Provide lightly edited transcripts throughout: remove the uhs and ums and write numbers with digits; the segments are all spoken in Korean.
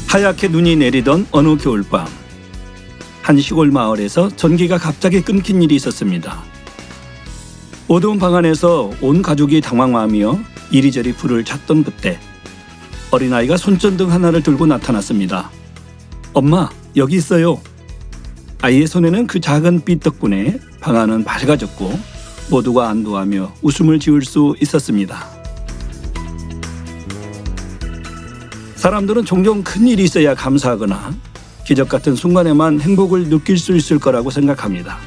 하얗게 눈이 내리던 어느 겨울밤, 한 시골 마을에서 전기가 갑자기 끊긴 일이 있었습니다. 어두운 방 안에서 온 가족이 당황하며 이리저리 불을 찾던 그때 어린아이가 손전등 하나를 들고 나타났습니다. 엄마, 여기 있어요. 아이의 손에는 그 작은 빛 덕분에 방 안은 밝아졌고 모두가 안도하며 웃음을 지을 수 있었습니다. 사람들은 종종 큰 일이 있어야 감사하거나 기적 같은 순간에만 행복을 느낄 수 있을 거라고 생각합니다.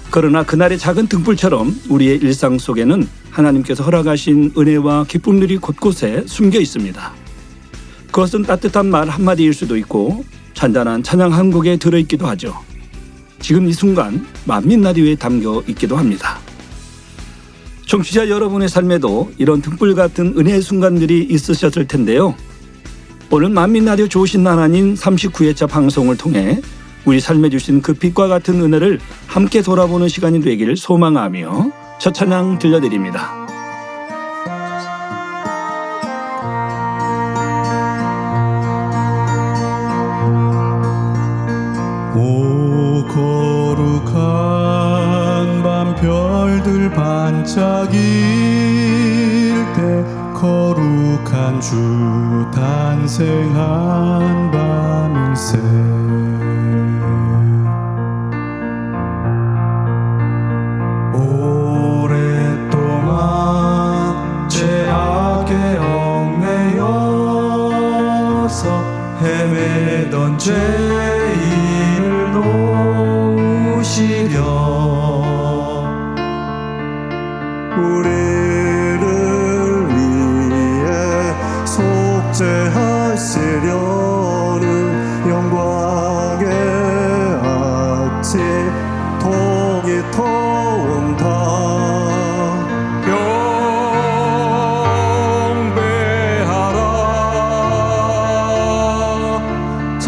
그러나 그날의 작은 등불처럼 우리의 일상 속에는 하나님께서 허락하신 은혜와 기쁨들이 곳곳에 숨겨 있습니다. 그것은 따뜻한 말 한마디일 수도 있고 잔잔한 찬양 한 곡에 들어있기도 하죠. 지금 이 순간 만민 라디오에 담겨 있기도 합니다. 청취자 여러분의 삶에도 이런 등불 같은 은혜의 순간들이 있으셨을 텐데요. 오늘 만민 라디오 좋으신 날 아닌 39회차 방송을 통해 우리 삶에 주신 그 빛과 같은 은혜를 함께 돌아보는 시간이 되기를 소망하며 첫 찬양 들려드립니다. 오 거룩한 밤 별들 반짝일 때 거룩한 주 탄생한 밤일세. 오랫동안 죄악에 얽매여서 헤매던 죄인을 도우시려 우리를 속죄하시려는 영광의 아침 통이 터온다. 경배하라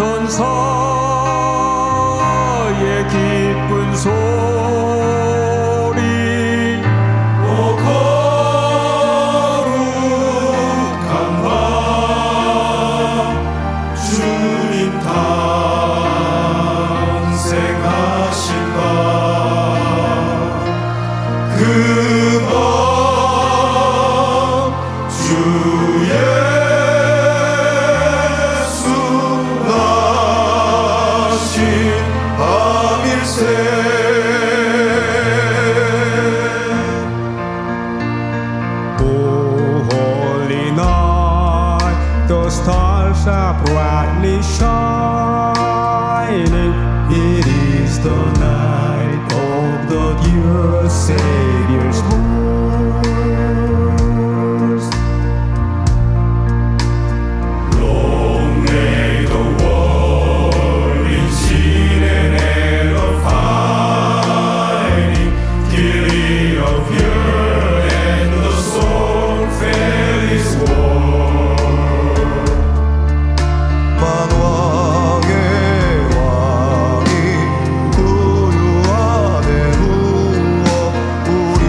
천사의 기쁜 소리. 오 거룩한 밤 주님 탄생하신 밤, 그 밤 주 예수 나신 밤일세. Oh holy night, the stars are brightly shining. It is the night of the dear Savior's birth. Long may the world in sin and error fighting, till it appear and the soul fell its world. 만왕의 왕이 그 유 안에 누워 우리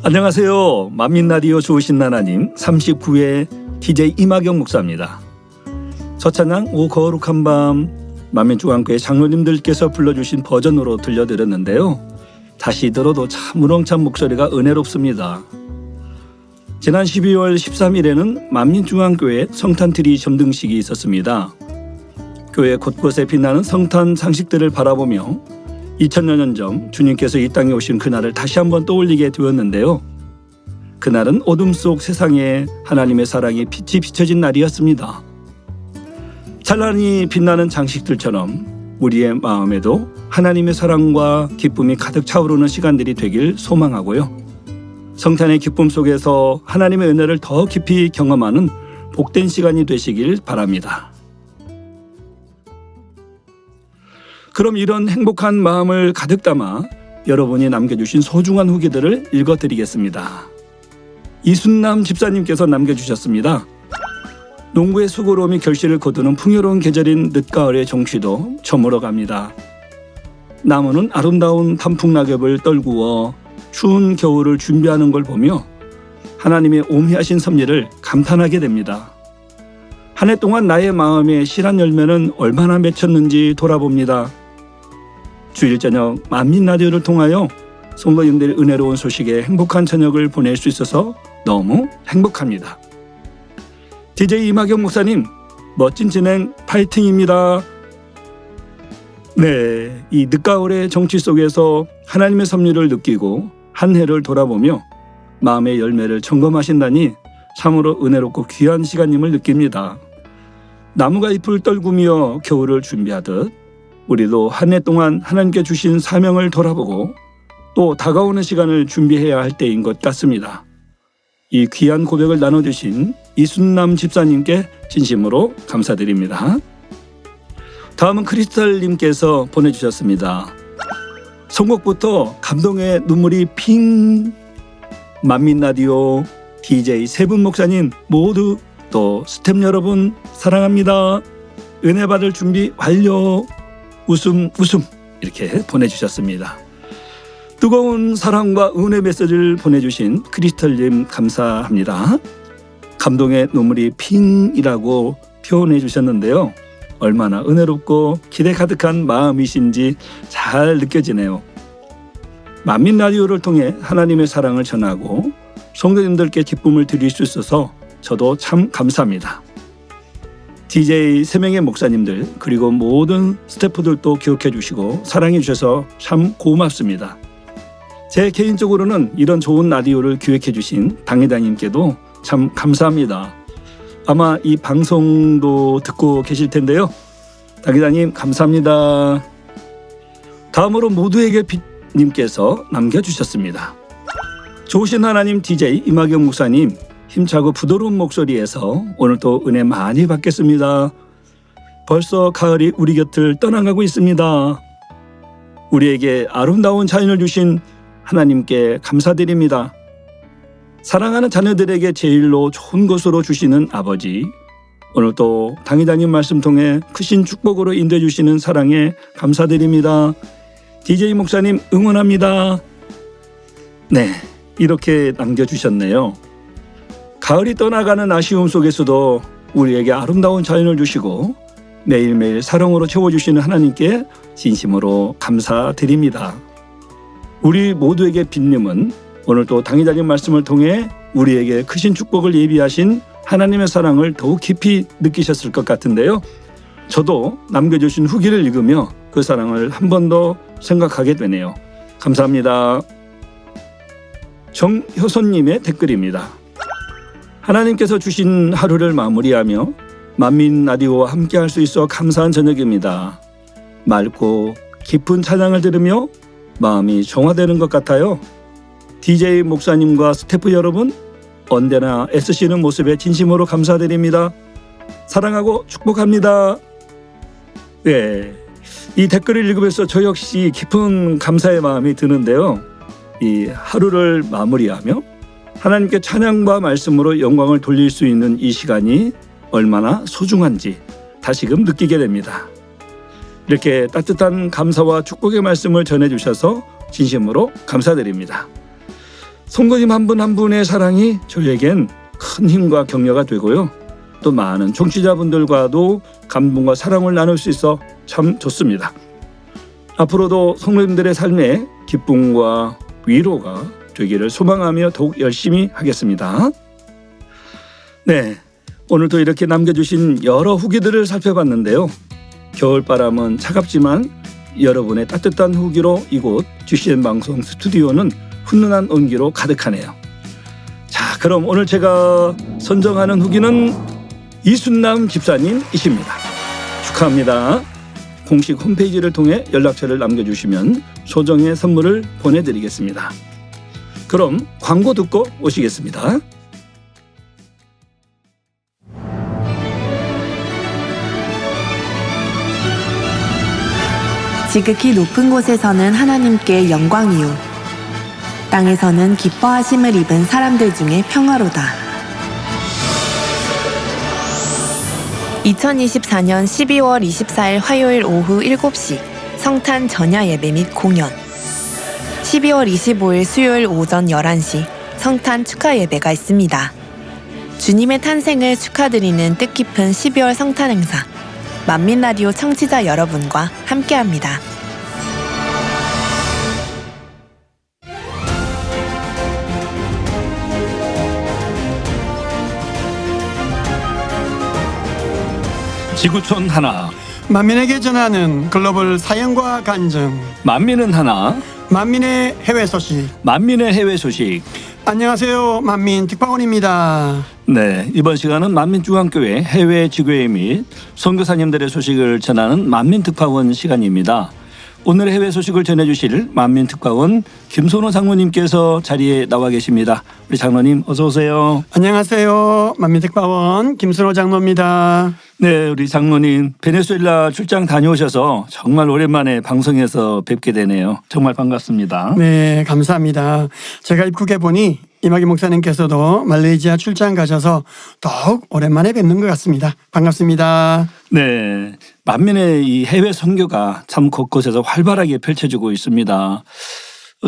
안녕하세요. 만민라디오 좋으신 하나님 39회 DJ 이마경 목사입니다. 첫 찬양 오 거룩한 밤 만민중앙교회 장로님들께서 불러주신 버전으로 들려드렸는데요. 다시 들어도 참 우렁찬 목소리가 은혜롭습니다. 지난 12월 13일에는 만민중앙교회 성탄트리 점등식이 있었습니다. 교회 곳곳에 빛나는 성탄 장식들을 바라보며 2000여 년 전 주님께서 이 땅에 오신 그날을 다시 한번 떠올리게 되었는데요. 그날은 어둠 속 세상에 하나님의 사랑이 빛이 비춰진 날이었습니다. 찬란히 빛나는 장식들처럼 우리의 마음에도 하나님의 사랑과 기쁨이 가득 차오르는 시간들이 되길 소망하고요. 성탄의 기쁨 속에서 하나님의 은혜를 더 깊이 경험하는 복된 시간이 되시길 바랍니다. 그럼 이런 행복한 마음을 가득 담아 여러분이 남겨주신 소중한 후기들을 읽어드리겠습니다. 이순남 집사님께서 남겨주셨습니다. 농부의 수고로움이 결실을 거두는 풍요로운 계절인 늦가을의 정취도 저물어갑니다. 나무는 아름다운 단풍낙엽을 떨구어 추운 겨울을 준비하는 걸 보며 하나님의 오미하신 섭리를 감탄하게 됩니다. 한 해 동안 나의 마음에 실한 열매는 얼마나 맺혔는지 돌아봅니다. 주일 저녁 만민라디오를 통하여 성도님들의 은혜로운 소식에 행복한 저녁을 보낼 수 있어서 너무 행복합니다. DJ 이마경 목사님 멋진 진행 파이팅입니다. 네, 이 늦가을의 정취 속에서 하나님의 섭리를 느끼고 한 해를 돌아보며 마음의 열매를 점검하신다니 참으로 은혜롭고 귀한 시간임을 느낍니다. 나무가 잎을 떨구며 겨울을 준비하듯 우리도 한 해 동안 하나님께 주신 사명을 돌아보고 또 다가오는 시간을 준비해야 할 때인 것 같습니다. 이 귀한 고백을 나눠주신 이순남 집사님께 진심으로 감사드립니다. 다음은 크리스탈님께서 보내주셨습니다. 선곡부터 감동의 눈물이 핑. 만민라디오 DJ 세 분 목사님 모두 또 스텝 여러분 사랑합니다. 은혜 받을 준비 완료. 웃음 이렇게 보내주셨습니다. 뜨거운 사랑과 은혜 메시지를 보내주신 크리스탈님 감사합니다. 감동의 눈물이 핑이라고 표현해 주셨는데요. 얼마나 은혜롭고 기대 가득한 마음이신지 잘 느껴지네요. 만민라디오를 통해 하나님의 사랑을 전하고 성도님들께 기쁨을 드릴 수 있어서 저도 참 감사합니다. DJ 3명의 목사님들 그리고 모든 스태프들도 기억해 주시고 사랑해 주셔서 참 고맙습니다. 제 개인적으로는 이런 좋은 라디오를 기획해 주신 당회장님께도 참 감사합니다. 아마 이 방송도 듣고 계실 텐데요. 당회장님 감사합니다. 다음으로 모두에게 빛님께서 남겨주셨습니다. 좋으신 하나님 DJ 이마경 목사님 힘차고 부드러운 목소리에서 오늘도 은혜 많이 받겠습니다. 벌써 가을이 우리 곁을 떠나가고 있습니다. 우리에게 아름다운 자연을 주신 하나님께 감사드립니다. 사랑하는 자녀들에게 제일로 좋은 것으로 주시는 아버지, 오늘도 당회장님 말씀 통해 크신 축복으로 인도해 주시는 사랑에 감사드립니다. DJ 목사님 응원합니다. 네, 이렇게 남겨주셨네요. 가을이 떠나가는 아쉬움 속에서도 우리에게 아름다운 자연을 주시고 매일매일 사랑으로 채워주시는 하나님께 진심으로 감사드립니다. 우리 모두에게 빛님은 오늘도 당회장님 말씀을 통해 우리에게 크신 축복을 예비하신 하나님의 사랑을 더욱 깊이 느끼셨을 것 같은데요. 저도 남겨주신 후기를 읽으며 그 사랑을 한 번 더 생각하게 되네요. 감사합니다. 정효선님의 댓글입니다. 하나님께서 주신 하루를 마무리하며 만민라디오와 함께할 수 있어 감사한 저녁입니다. 맑고 깊은 찬양을 들으며 마음이 정화되는 것 같아요. DJ 목사님과 스태프 여러분 언제나 애쓰시는 모습에 진심으로 감사드립니다. 사랑하고 축복합니다. 네, 이 댓글을 읽으면서 저 역시 깊은 감사의 마음이 드는데요. 이 하루를 마무리하며 하나님께 찬양과 말씀으로 영광을 돌릴 수 있는 이 시간이 얼마나 소중한지 다시금 느끼게 됩니다. 이렇게 따뜻한 감사와 축복의 말씀을 전해주셔서 진심으로 감사드립니다. 송도님 한 분 한 분의 사랑이 저희에겐 큰 힘과 격려가 되고요. 또 많은 청취자분들과도 감동과 사랑을 나눌 수 있어 참 좋습니다. 앞으로도 성도님들의 삶에 기쁨과 위로가 되기를 소망하며 더욱 열심히 하겠습니다. 네, 오늘도 이렇게 남겨주신 여러 후기들을 살펴봤는데요. 겨울바람은 차갑지만 여러분의 따뜻한 후기로 이곳 GCN 방송 스튜디오는 훈훈한 온기로 가득하네요. 자, 그럼 오늘 제가 선정하는 후기는 이순남 집사님이십니다. 축하합니다. 공식 홈페이지를 통해 연락처를 남겨주시면 소정의 선물을 보내드리겠습니다. 그럼 광고 듣고 오시겠습니다. 지극히 높은 곳에서는 하나님께 영광이요 땅에서는 기뻐하심을 입은 사람들 중에 평화로다. 2024년 12월 24일 화요일 오후 7시 성탄 전야 예배 및 공연, 12월 25일 수요일 오전 11시 성탄 축하 예배가 있습니다. 주님의 탄생을 축하드리는 뜻깊은 12월 성탄 행사, 만민라디오 청취자 여러분과 함께합니다. 지구촌 하나, 만민에게 전하는 글로벌 사연과 간증, 만민은 하나, 만민의 해외 소식. 만민의 해외 소식. 안녕하세요, 만민 특파원입니다. 네, 이번 시간은 만민중앙교회 해외 지교회 및 선교사님들의 소식을 전하는 만민특파원 시간입니다. 오늘 해외 소식을 전해주실 만민특파원 김선호 장로님께서 자리에 나와 계십니다. 우리 장로님 어서 오세요. 안녕하세요, 만민 특파원 김순호 장로입니다. 네, 우리 장로님 베네수엘라 출장 다녀오셔서 정말 오랜만에 방송에서 뵙게 되네요. 정말 반갑습니다. 네, 감사합니다. 제가 입국해 보니 이마기 목사님께서도 말레이시아 출장 가셔서 더욱 오랜만에 뵙는 것 같습니다. 반갑습니다. 네, 만민의 이 해외 선교가 참 곳곳에서 활발하게 펼쳐지고 있습니다.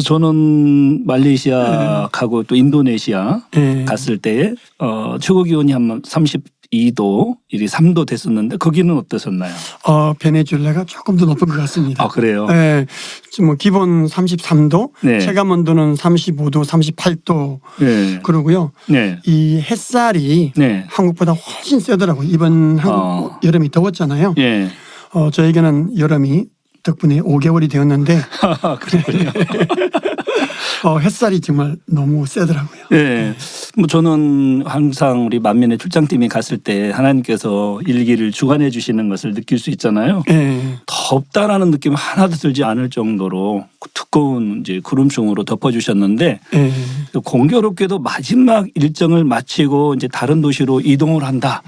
저는 말레이시아 가고 또 인도네시아 갔을 때 최고 기온이 한 32도, 3도 됐었는데 거기는 어떠셨나요? 베네수엘라가 조금 더 높은 것 같습니다. 아, 그래요? 네, 뭐 기본 33도, 네. 체감 온도는 35도, 38도 네. 그러고요. 네. 이 햇살이 네. 한국보다 훨씬 세더라고요. 이번 한국 여름이 더웠잖아요. 예. 저에게는 여름이 덕분에 5개월이 되었는데 그렇군요. 햇살이 정말 너무 세더라고요. 네. 뭐 저는 항상 우리 만민의 출장팀이 갔을 때 하나님께서 일기를 주관해 주시는 것을 느낄 수 있잖아요. 네. 덥다라는 느낌 하나도 들지 않을 정도로 두꺼운 이제 구름층으로 덮어주셨는데 네. 공교롭게도 마지막 일정을 마치고 이제 다른 도시로 이동을 한다.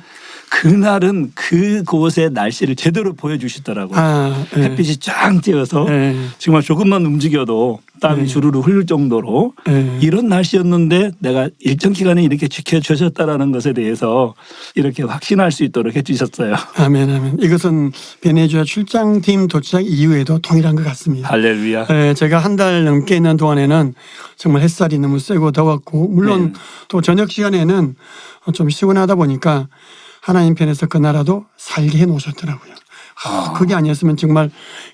그날은 그곳의 날씨를 제대로 보여주시더라고요. 네. 햇빛이 쫙 띄어서 네. 정말 조금만 움직여도 땀이 주르르 흐를 정도로 네. 이런 날씨였는데 내가 일정 기간에 이렇게 지켜주셨다라는 것에 대해서 이렇게 확신할 수 있도록 해주셨어요. 아멘, 아멘. 이것은 베네수엘라 출장팀 도착 이후에도 동일한 것 같습니다. 할렐루야. 네, 제가 한 달 넘게 있는 동안에는 정말 햇살이 너무 세고 더웠고 물론 또 저녁 시간에는 좀 시원하다 보니까 하나님 편에서 그 나라도 살게 해 놓으셨더라고요. 그게 아니었으면 정말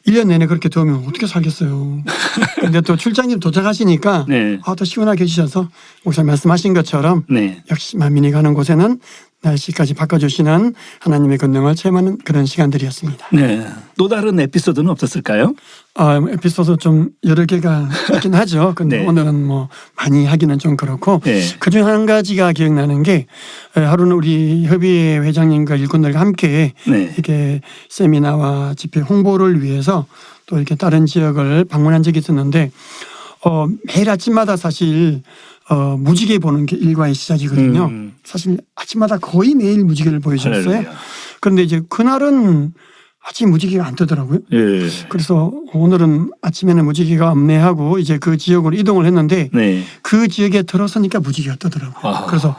1년 내내 그렇게 더우면 어떻게 살겠어요. 근데 또 출장님 도착하시니까 네. 또 시원하게 해주셔서 목사님 말씀하신 것처럼 네. 역시 만민이 가는 곳에는 날씨까지 바꿔주시는 하나님의 권능을 체험하는 그런 시간들이었습니다. 네. 또 다른 에피소드는 없었을까요? 에피소드 좀 여러 개가 있긴 하죠. 근데 네. 오늘은 뭐 많이 하기는 좀 그렇고 네. 그중 한 가지가 기억나는 게 하루는 우리 협의회 회장님과 일꾼들과 함께 네. 이렇게 세미나와 집회 홍보를 위해서 또 이렇게 다른 지역을 방문한 적이 있었는데 매일 아침마다 사실 무지개 보는 게 일과의 시작이거든요. 사실 아침마다 거의 매일 무지개를 보여줬어요. 할렐루야. 그런데 이제 그날은 아침 무지개가 안 뜨더라고요. 예. 그래서 오늘은 아침에는 무지개가 없네 하고 이제 그 지역으로 이동을 했는데 네. 그 지역에 들어서니까 무지개가 뜨더라고요. 아하. 그래서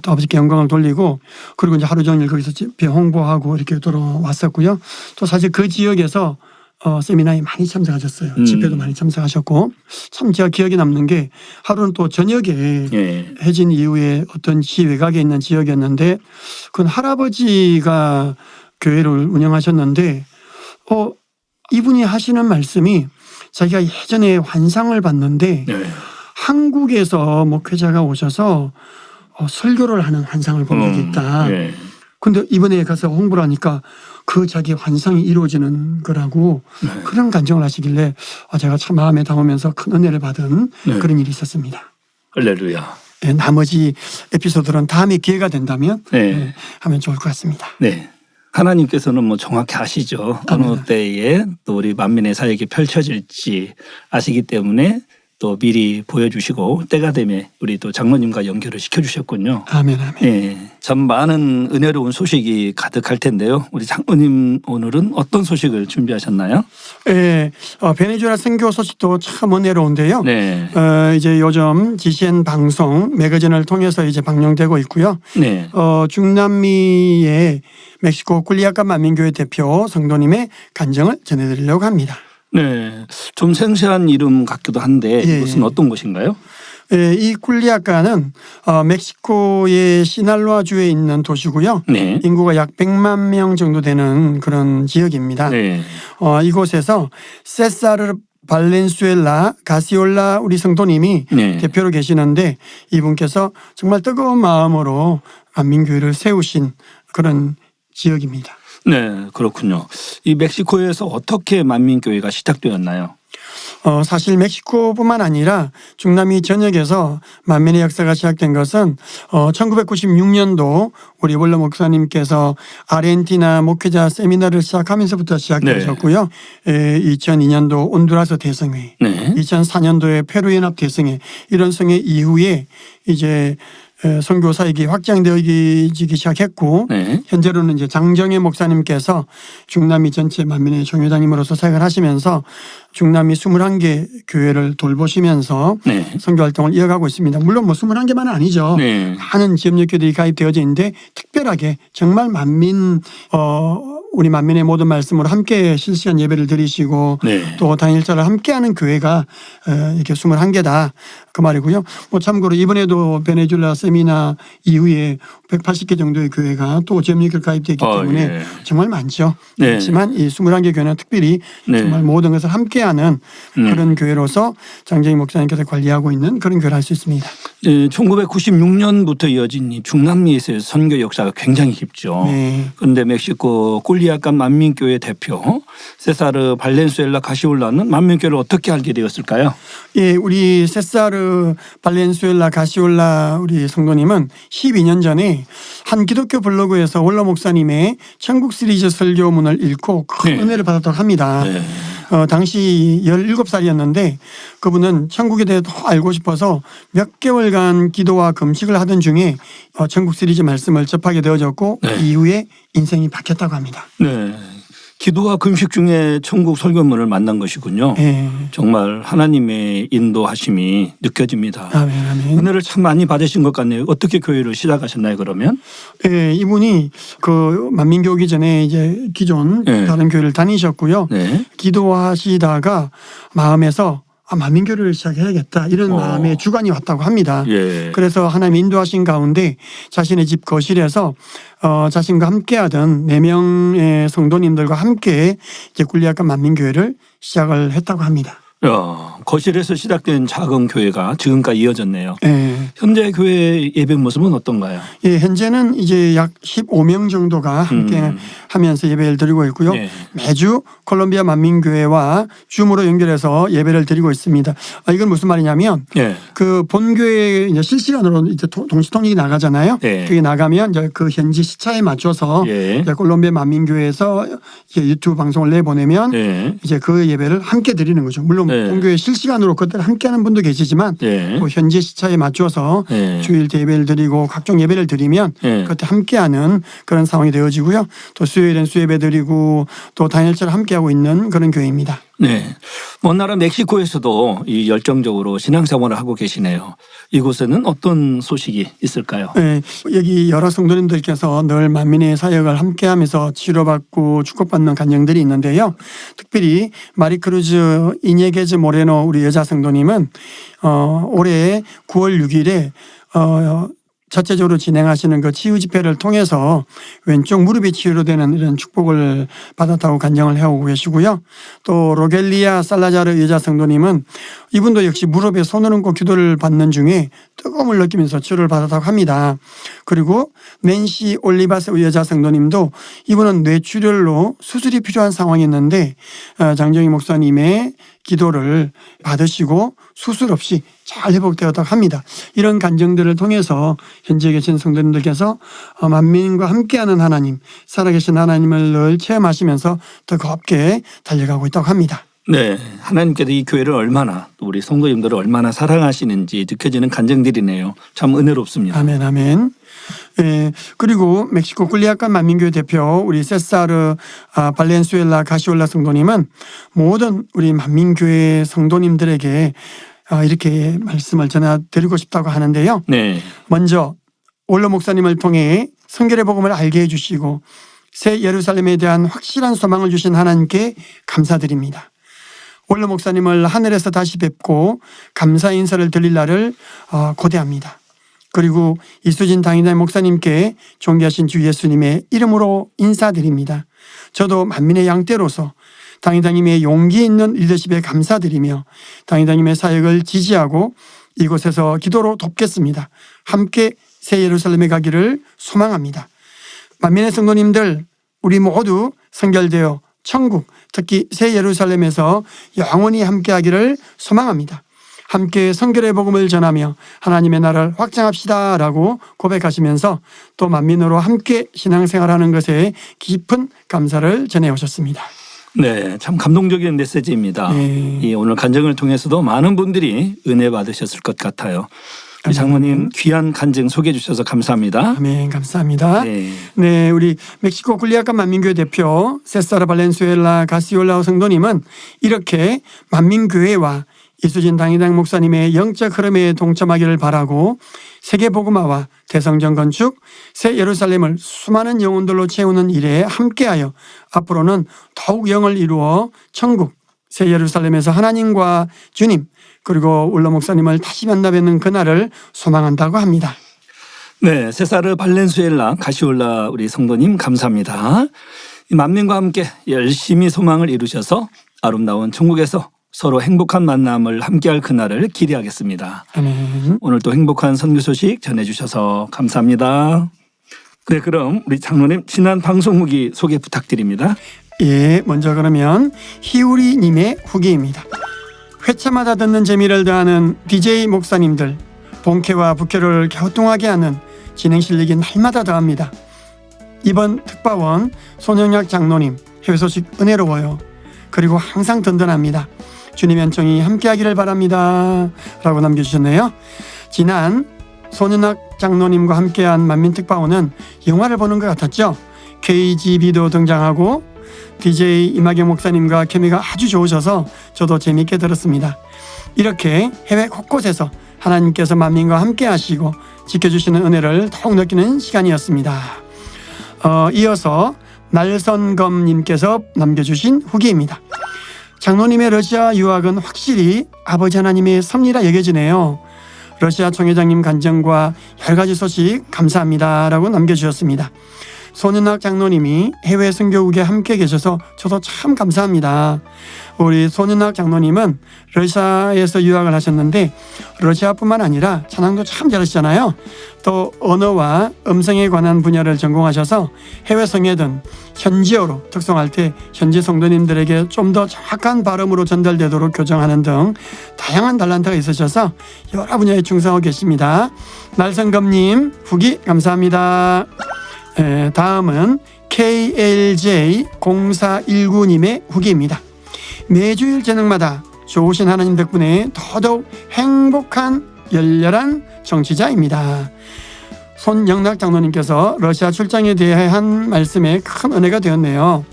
또 아버지께 영광을 돌리고 그리고 이제 하루 종일 거기서 집회 홍보하고 이렇게 돌아왔었고요. 또 사실 그 지역에서 세미나에 많이 참석하셨어요. 집회도 많이 참석하셨고 참 제가 기억에 남는 게 하루는 또 저녁에 예. 해진 이후에 어떤 지 외곽에 있는 지역이었는데 그건 할아버지가 교회를 운영하셨는데 이분이 하시는 말씀이 자기가 예전에 환상을 봤는데 네. 한국에서 목회자가 오셔서 설교를 하는 환상을 본 적이 있다. 예. 근데 이번에 가서 홍보를 하니까 그 자기 환상이 이루어지는 거라고 그런 간증을 하시길래 제가 참 마음에 담으면서 큰 은혜를 받은 네. 그런 일이 있었습니다. 할렐루야. 네, 나머지 에피소드는 다음에 기회가 된다면 네. 하면 좋을 것 같습니다. 네. 하나님께서는 뭐 정확히 아시죠. 어느 때에 또 우리 만민의 사역이 펼쳐질지 아시기 때문에 또 미리 보여주시고 때가 되면 우리 또 장로님과 연결을 시켜주셨군요. 아멘 아멘. 예, 참 많은 은혜로운 소식이 가득할 텐데요. 우리 장로님 오늘은 어떤 소식을 준비하셨나요? 네, 베네수엘라 선교 소식도 참 은혜로운데요. 네. 이제 요즘 GCN 방송 매거진을 통해서 이제 방영되고 있고요. 네. 중남미의 멕시코 꿀리아카 만민교회 대표 성도님의 간증을 전해드리려고 합니다. 네. 좀 생소한 이름 같기도 한데 예. 이것은 어떤 곳인가요? 이 꿀리아카는 멕시코의 시날로아 주에 있는 도시고요. 네. 인구가 약 100만 명 정도 되는 그런 지역입니다. 네. 이곳에서 세사르 발렌수엘라 가시올라 우리 성도님이 네. 대표로 계시는데 이분께서 정말 뜨거운 마음으로 만민교회를 세우신 그런 지역입니다. 네, 그렇군요. 이 멕시코에서 어떻게 만민교회가 시작되었나요? 사실 멕시코뿐만 아니라 중남미 전역에서 만민의 역사가 시작된 것은 1996년도 우리 원로 목사님께서 아르헨티나 목회자 세미나를 시작하면서부터 시작되셨고요. 2002년도 온두라스 대성회, 네. 2004년도에 페루 연합 대성회 이런 성회 이후에 이제 선교 사역이 확장되기 시작했고 네. 현재로는 이제 장정혜 목사님께서 중남미 전체 만민의 종회장님으로서 사역을 하시면서 중남미 21개 교회를 돌보시면서 네. 선교 활동을 이어가고 있습니다. 물론 뭐 21개만은 아니죠. 네. 많은 지역력 교회들이 가입되어져 있는데 특별하게 정말 우리 만민의 모든 말씀으로 함께 실시간 예배를 드리시고 네. 또 당일자를 함께하는 교회가 이렇게 21개다 그 말이고요. 뭐 참고로 이번에도 베네수엘라 세미나 이후에 180개 정도의 교회가 또 지역력교회 가입되기 때문에 예. 정말 많죠. 네. 그렇지만 이 21개 교회는 특별히 네. 정말 모든 것을 함께하는 그런 교회로서 장정희 목사님께서 관리하고 있는 그런 교회를 할 수 있습니다. 1996년부터 이어진 이 중남미에서의 선교 역사가 굉장히 깊죠. 네. 그런데 멕시코 꿀리아카 만민교회 대표 세사르 발렌수엘라 가시올라는 만민교회를 어떻게 알게 되었을까요? 예, 우리 세사르 발렌수엘라 가시올라 우리 성도님은 12년 전에 한 기독교 블로그에서 원로 목사님의 천국 시리즈 설교문을 읽고 큰 네. 은혜를 받았다고 합니다. 네. 당시 17살이었는데 그분은 천국에 대해 더 알고 싶어서 몇 개월간 기도와 금식을 하던 중에 천국 시리즈 말씀을 접하게 되어졌고 네. 이후에 인생이 바뀌었다고 합니다. 네. 기도와 금식 중에 천국 설교문을 만난 것이군요. 네. 정말 하나님의 인도하심이 느껴집니다. 아멘, 아멘. 은혜를 참 많이 받으신 것 같네요. 어떻게 교회를 시작하셨나요, 그러면? 네, 이분이 그 만민교 오기 전에 이제 기존 네. 다른 교회를 다니셨고요. 네. 기도하시다가 마음에서 만민교를 시작해야겠다 이런 마음에 주관이 왔다고 합니다. 예. 그래서 하나님 인도하신 가운데 자신의 집 거실에서 자신과 함께하던 4명의 성도님들과 함께 이제 꿀리아카 만민교회를 시작을 했다고 합니다. 거실에서 시작된 작은 교회가 지금까지 이어졌네요. 네. 현재 교회 예배 모습은 어떤가요? 예, 현재는 이제 약 15명 정도가 함께 하면서 예배를 드리고 있고요. 네. 매주 콜롬비아 만민교회와 줌으로 연결해서 예배를 드리고 있습니다. 이건 무슨 말이냐면 예. 그 본교회 이제 실시간으로 이제 동시통역이 나가잖아요. 네. 그게 나가면 이제 그 현지 시차에 맞춰서 예. 이제 콜롬비아 만민교회에서 이제 유튜브 방송을 내보내면 예. 이제 그 예배를 함께 드리는 거죠. 물론 네. 본교회 실시간으로 그때 함께하는 분도 계시지만 예. 또 현지 시차에 맞춰서 예. 주일 예배를 드리고 각종 예배를 드리면 예. 그때 함께하는 그런 상황이 되어지고요. 또 수요일엔 수예배 드리고 또 당일처럼 함께하고 있는 그런 교회입니다. 네. 먼 나라 멕시코에서도 이 열정적으로 신앙생활을 하고 계시네요. 이곳에는 어떤 소식이 있을까요? 네, 여기 여러 성도님들께서 늘 만민의 사역을 함께하면서 치료받고 축복받는 간증들이 있는데요. 특별히 마리크루즈 이니에게즈 모레노 우리 여자 성도님은 올해 9월 6일에 자체적으로 진행하시는 그 치유 집회를 통해서 왼쪽 무릎이 치유되는 이런 축복을 받았다고 간증을 해오고 계시고요. 또 로겔리아 살라자르 여자 성도님은 이분도 역시 무릎에 손을 얹고 기도를 받는 중에 뜨거움을 느끼면서 치유를 받았다고 합니다. 그리고 낸시 올리바스 여자 성도님도 이분은 뇌출혈로 수술이 필요한 상황이었는데 장정희 목사님의 기도를 받으시고 수술 없이 잘 회복되었다고 합니다. 이런 간증들을 통해서 현지에 계신 성도님들께서 만민과 함께하는 하나님, 살아계신 하나님을 늘 체험하시면서 더 곱게 달려가고 있다고 합니다. 네, 하나님께서 이 교회를 얼마나 또 우리 성도님들을 얼마나 사랑하시는지 느껴지는 간증들이네요. 참 은혜롭습니다. 아멘, 아멘. 예, 그리고 멕시코 꿀리아칸 만민교회 대표 우리 세사르 발렌수엘라 가시올라 성도님은 모든 우리 만민교회 성도님들에게 이렇게 말씀을 전해드리고 싶다고 하는데요. 네. 먼저 올로 목사님을 통해 성결의 복음을 알게 해주시고 새 예루살렘에 대한 확실한 소망을 주신 하나님께 감사드립니다. 올로 목사님을 하늘에서 다시 뵙고 감사 인사를 드릴 날을 고대합니다. 그리고 이수진 당회장 목사님께 존귀하신 주 예수님의 이름으로 인사드립니다. 저도 만민의 양떼로서 당회장님의 용기 있는 리더십에 감사드리며 당회장님의 사역을 지지하고 이곳에서 기도로 돕겠습니다. 함께 새 예루살렘에 가기를 소망합니다. 만민의 성도님들 우리 모두 성결되어 천국 특히 새 예루살렘에서 영원히 함께하기를 소망합니다. 함께 성결의 복음을 전하며 하나님의 나라를 확장합시다 라고 고백하시면서 또 만민으로 함께 신앙생활하는 것에 깊은 감사를 전해오셨습니다. 네, 참 감동적인 메시지입니다. 네. 이 오늘 간증을 통해서도 많은 분들이 은혜 받으셨을 것 같아요. 우리 장모님 귀한 간증 소개해 주셔서 감사합니다. 아멘, 감사합니다. 네. 네, 우리 멕시코 꿀리아칸 만민교회 대표 세사라 발렌수엘라 가시올라 성도님은 이렇게 만민교회와 이수진 당회장 목사님의 영적 흐름에 동참하기를 바라고 세계복음화와 대성전 건축, 새 예루살렘을 수많은 영혼들로 채우는 일에 함께하여 앞으로는 더욱 영을 이루어 천국, 새 예루살렘에서 하나님과 주님 그리고 울러 목사님을 다시 만나 뵙는 그날을 소망한다고 합니다. 네, 세사르 발렌수엘라 가시올라 우리 성도님 감사합니다. 이 만민과 함께 열심히 소망을 이루셔서 아름다운 천국에서 서로 행복한 만남을 함께할 그날을 기대하겠습니다. 아멘. 오늘 또 행복한 선교 소식 전해주셔서 감사합니다. 네, 그럼 우리 장로님 지난 방송 후기 소개 부탁드립니다. 예, 먼저 그러면 희우리님의 후기입니다. 회차마다 듣는 재미를 더하는 DJ 목사님들, 본캐와 부캐를 갸우뚱하게 하는 진행 실력이 날마다 더합니다. 이번 특파원 손영약 장로님 해외 소식 은혜로워요. 그리고 항상 든든합니다. 주님의 은총이 함께하기를 바랍니다 라고 남겨주셨네요. 지난 손윤학 장로님과 함께한 만민특파원은 영화를 보는 것 같았죠. KGB도 등장하고 DJ 이마경 목사님과 케미가 아주 좋으셔서 저도 재미있게 들었습니다. 이렇게 해외 곳곳에서 하나님께서 만민과 함께 하시고 지켜주시는 은혜를 더욱 느끼는 시간이었습니다. 이어서 날선검님께서 남겨주신 후기입니다. 장로님의 러시아 유학은 확실히 아버지 하나님의 섭리라 여겨지네요. 러시아 총회장님 간증과 여러 가지 소식 감사합니다 라고 남겨주셨습니다. 손윤학 장로님이 해외 선교국에 함께 계셔서 저도 참 감사합니다. 우리 손윤학 장로님은 러시아에서 유학을 하셨는데 러시아뿐만 아니라 찬양도 참 잘하시잖아요. 또 언어와 음성에 관한 분야를 전공하셔서 해외 성회든 현지어로 특송할 때 현지 성도님들에게 좀 더 정확한 발음으로 전달되도록 교정하는 등 다양한 달란트가 있으셔서 여러 분야에 충성하고 계십니다. 날성검님 후기 감사합니다. 다음은 KLJ0419님의 후기입니다. 매주일 저녁마다 좋으신 하나님 덕분에 더더욱 행복한 열렬한 정치자입니다. 손영락 장로님께서 러시아 출장에 대한 말씀에 큰 은혜가 되었네요.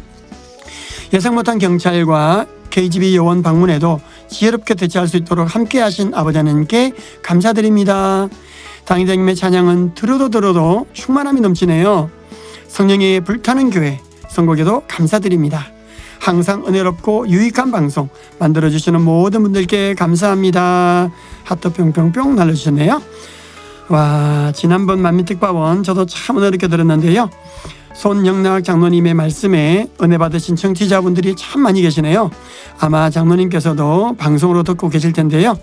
예상 못한 경찰과 KGB 요원 방문에도 지혜롭게 대처할 수 있도록 함께하신 아버지 하나님께 감사드립니다. 당회장님의 찬양은 들어도 충만함이 넘치네요. 성령의 불타는 교회 선곡에도 감사드립니다. 항상 은혜롭고 유익한 방송 만들어주시는 모든 분들께 감사합니다. 하트 뿅뿅뿅 날려주셨네요. 와, 지난번 만민특파원 저도 참 은혜롭게 들었는데요. 손영락 장로님의 말씀에 은혜 받으신 청취자분들이 참 많이 계시네요. 아마 장로님께서도 방송으로 듣고 계실 텐데요.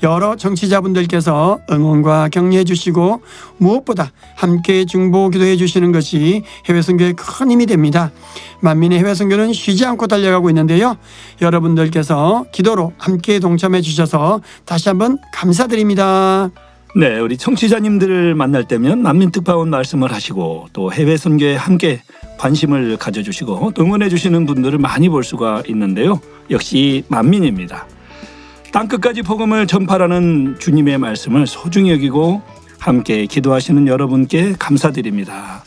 여러 청취자분들께서 응원과 격려해 주시고 무엇보다 함께 중보 기도해 주시는 것이 해외 선교에 큰 힘이 됩니다. 만민의 해외 선교는 쉬지 않고 달려가고 있는데요. 여러분들께서 기도로 함께 동참해 주셔서 다시 한번 감사드립니다. 네, 우리 청취자님들을 만날 때면 만민특파원 말씀을 하시고 또 해외 선교에 함께 관심을 가져주시고 응원해 주시는 분들을 많이 볼 수가 있는데요. 역시 만민입니다. 땅끝까지 복음을 전파라는 주님의 말씀을 소중히 여기고 함께 기도하시는 여러분께 감사드립니다.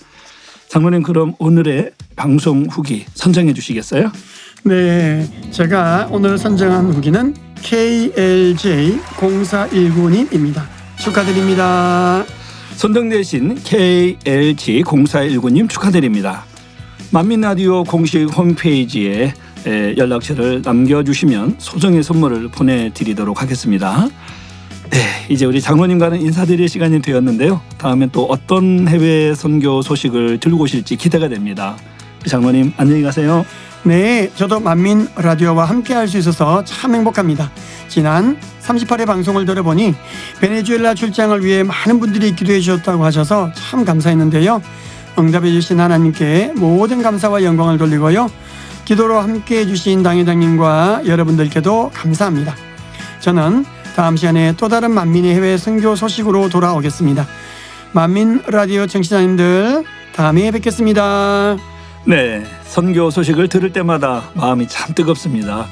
장로님, 그럼 오늘의 방송 후기 선정해 주시겠어요? 네, 제가 오늘 선정한 후기는 KLJ0419님입니다. 축하드립니다. 선정되신 KLG0419님 축하드립니다. 만민라디오 공식 홈페이지에 연락처를 남겨주시면 소정의 선물을 보내드리도록 하겠습니다. 네, 이제 우리 장로님과는 인사드릴 시간이 되었는데요. 다음엔 또 어떤 해외 선교 소식을 들고 오실지 기대가 됩니다. 장로님, 안녕히 가세요. 네, 저도 만민 라디오와 함께 할 수 있어서 참 행복합니다. 지난 38회 방송을 들어보니 베네수엘라 출장을 위해 많은 분들이 기도해 주셨다고 하셔서 참 감사했는데요. 응답해 주신 하나님께 모든 감사와 영광을 돌리고요. 기도로 함께 해주신 당회장님과 여러분들께도 감사합니다. 저는 다음 시간에 또 다른 만민의 해외 선교 소식으로 돌아오겠습니다. 만민 라디오 청취자님들, 다음에 뵙겠습니다. 네, 선교 소식을 들을 때마다 마음이 참 뜨겁습니다.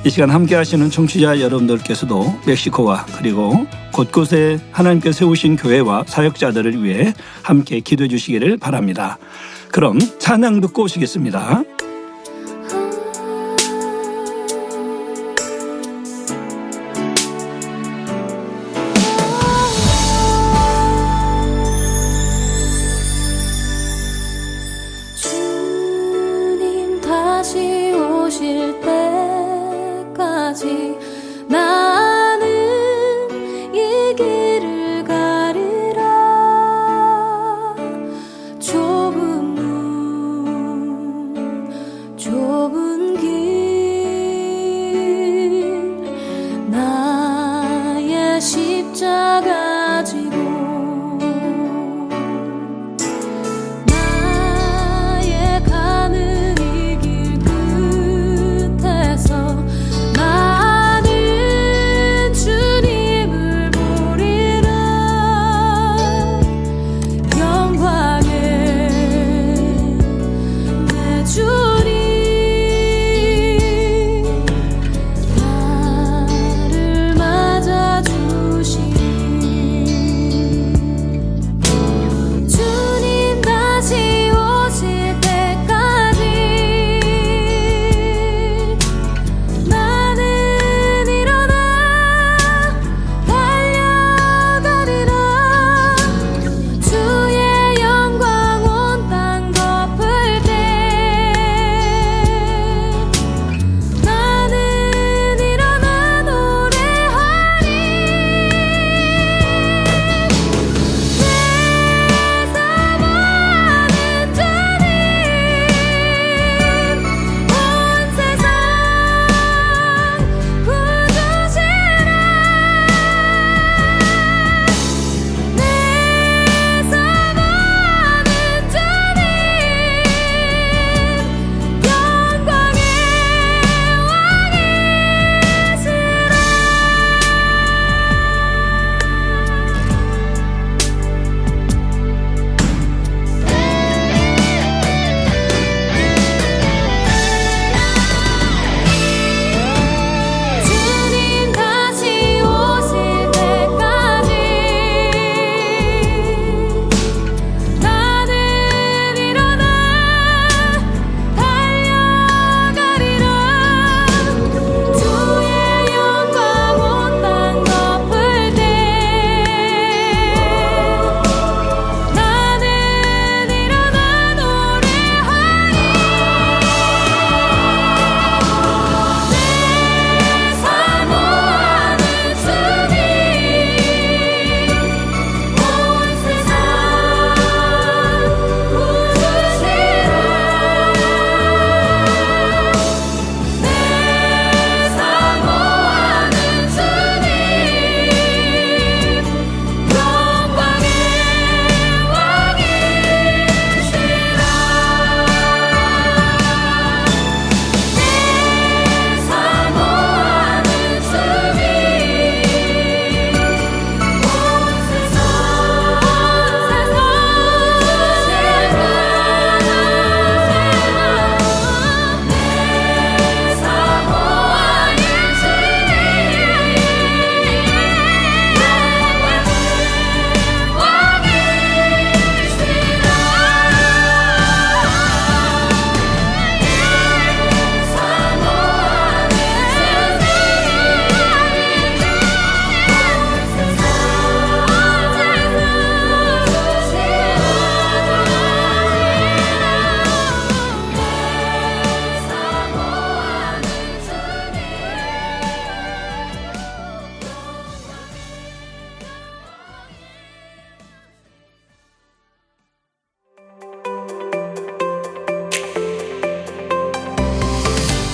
이 시간 함께 하시는 청취자 여러분들께서도 멕시코와 그리고 곳곳에 하나님께 세우신 교회와 사역자들을 위해 함께 기도해 주시기를 바랍니다. 그럼 찬양 듣고 오시겠습니다. 주님 다시 오실 때까지 나는 이 길을 가리라. 좁은 문 좁은 길 나의 십자가 지고 나의 가는 이 길 끝에서 나는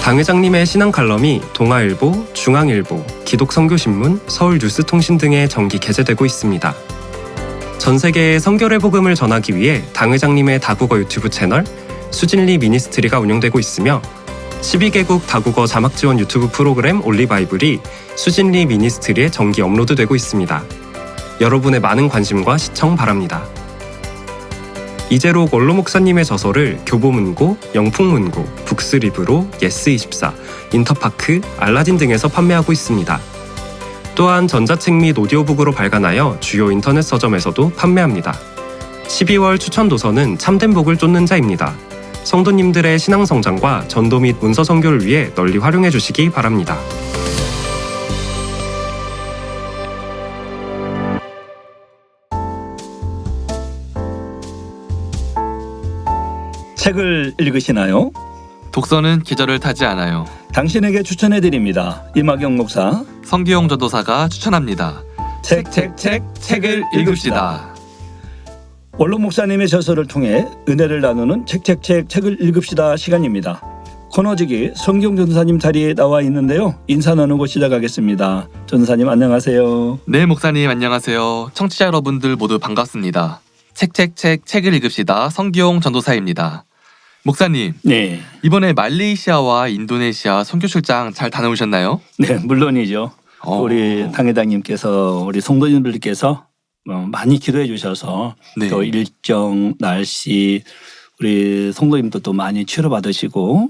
당 회장님의 신앙 칼럼이 동아일보, 중앙일보, 기독선교신문, 서울뉴스통신 등의 정기 게재되고 있습니다. 전 세계에 성결의 복음을 전하기 위해 당 회장님의 다국어 유튜브 채널 수진리 미니스트리가 운영되고 있으며 12개국 다국어 자막 지원 유튜브 프로그램 올리바이블이 수진리 미니스트리에 정기 업로드되고 있습니다. 여러분의 많은 관심과 시청 바랍니다. 이재록 원로 목사님의 저서를 교보문고, 영풍문고, 북스리브로, 예스24, 인터파크, 알라딘 등에서 판매하고 있습니다. 또한 전자책 및 오디오북으로 발간하여 주요 인터넷 서점에서도 판매합니다. 12월 추천 도서는 참된 복을 쫓는 자입니다. 성도님들의 신앙 성장과 전도 및 문서 선교를 위해 널리 활용해 주시기 바랍니다. 책을 읽으시나요? 독서는 계절을 타지 않아요. 당신에게 추천해드립니다. 이마경 목사. 성기용 전도사가 추천합니다. 책을 읽읍시다. 원로 목사님의 저서를 통해 은혜를 나누는 책을 읽읍시다 시간입니다. 코너지기 성경 전도사님 자리에 나와 있는데요. 인사 나누고 시작하겠습니다. 전도사님 안녕하세요. 네, 목사님 안녕하세요. 청취자 여러분들 모두 반갑습니다. 책을 읽읍시다. 성기용 전도사입니다. 목사님, 네, 이번에 말레이시아와 인도네시아 선교 출장 잘 다녀오셨나요? 네 물론이죠. 우리 당회장님께서 우리 성도님들께서 많이 기도해 주셔서 네. 또 일정 날씨 우리 성도님도 또 많이 치료받으시고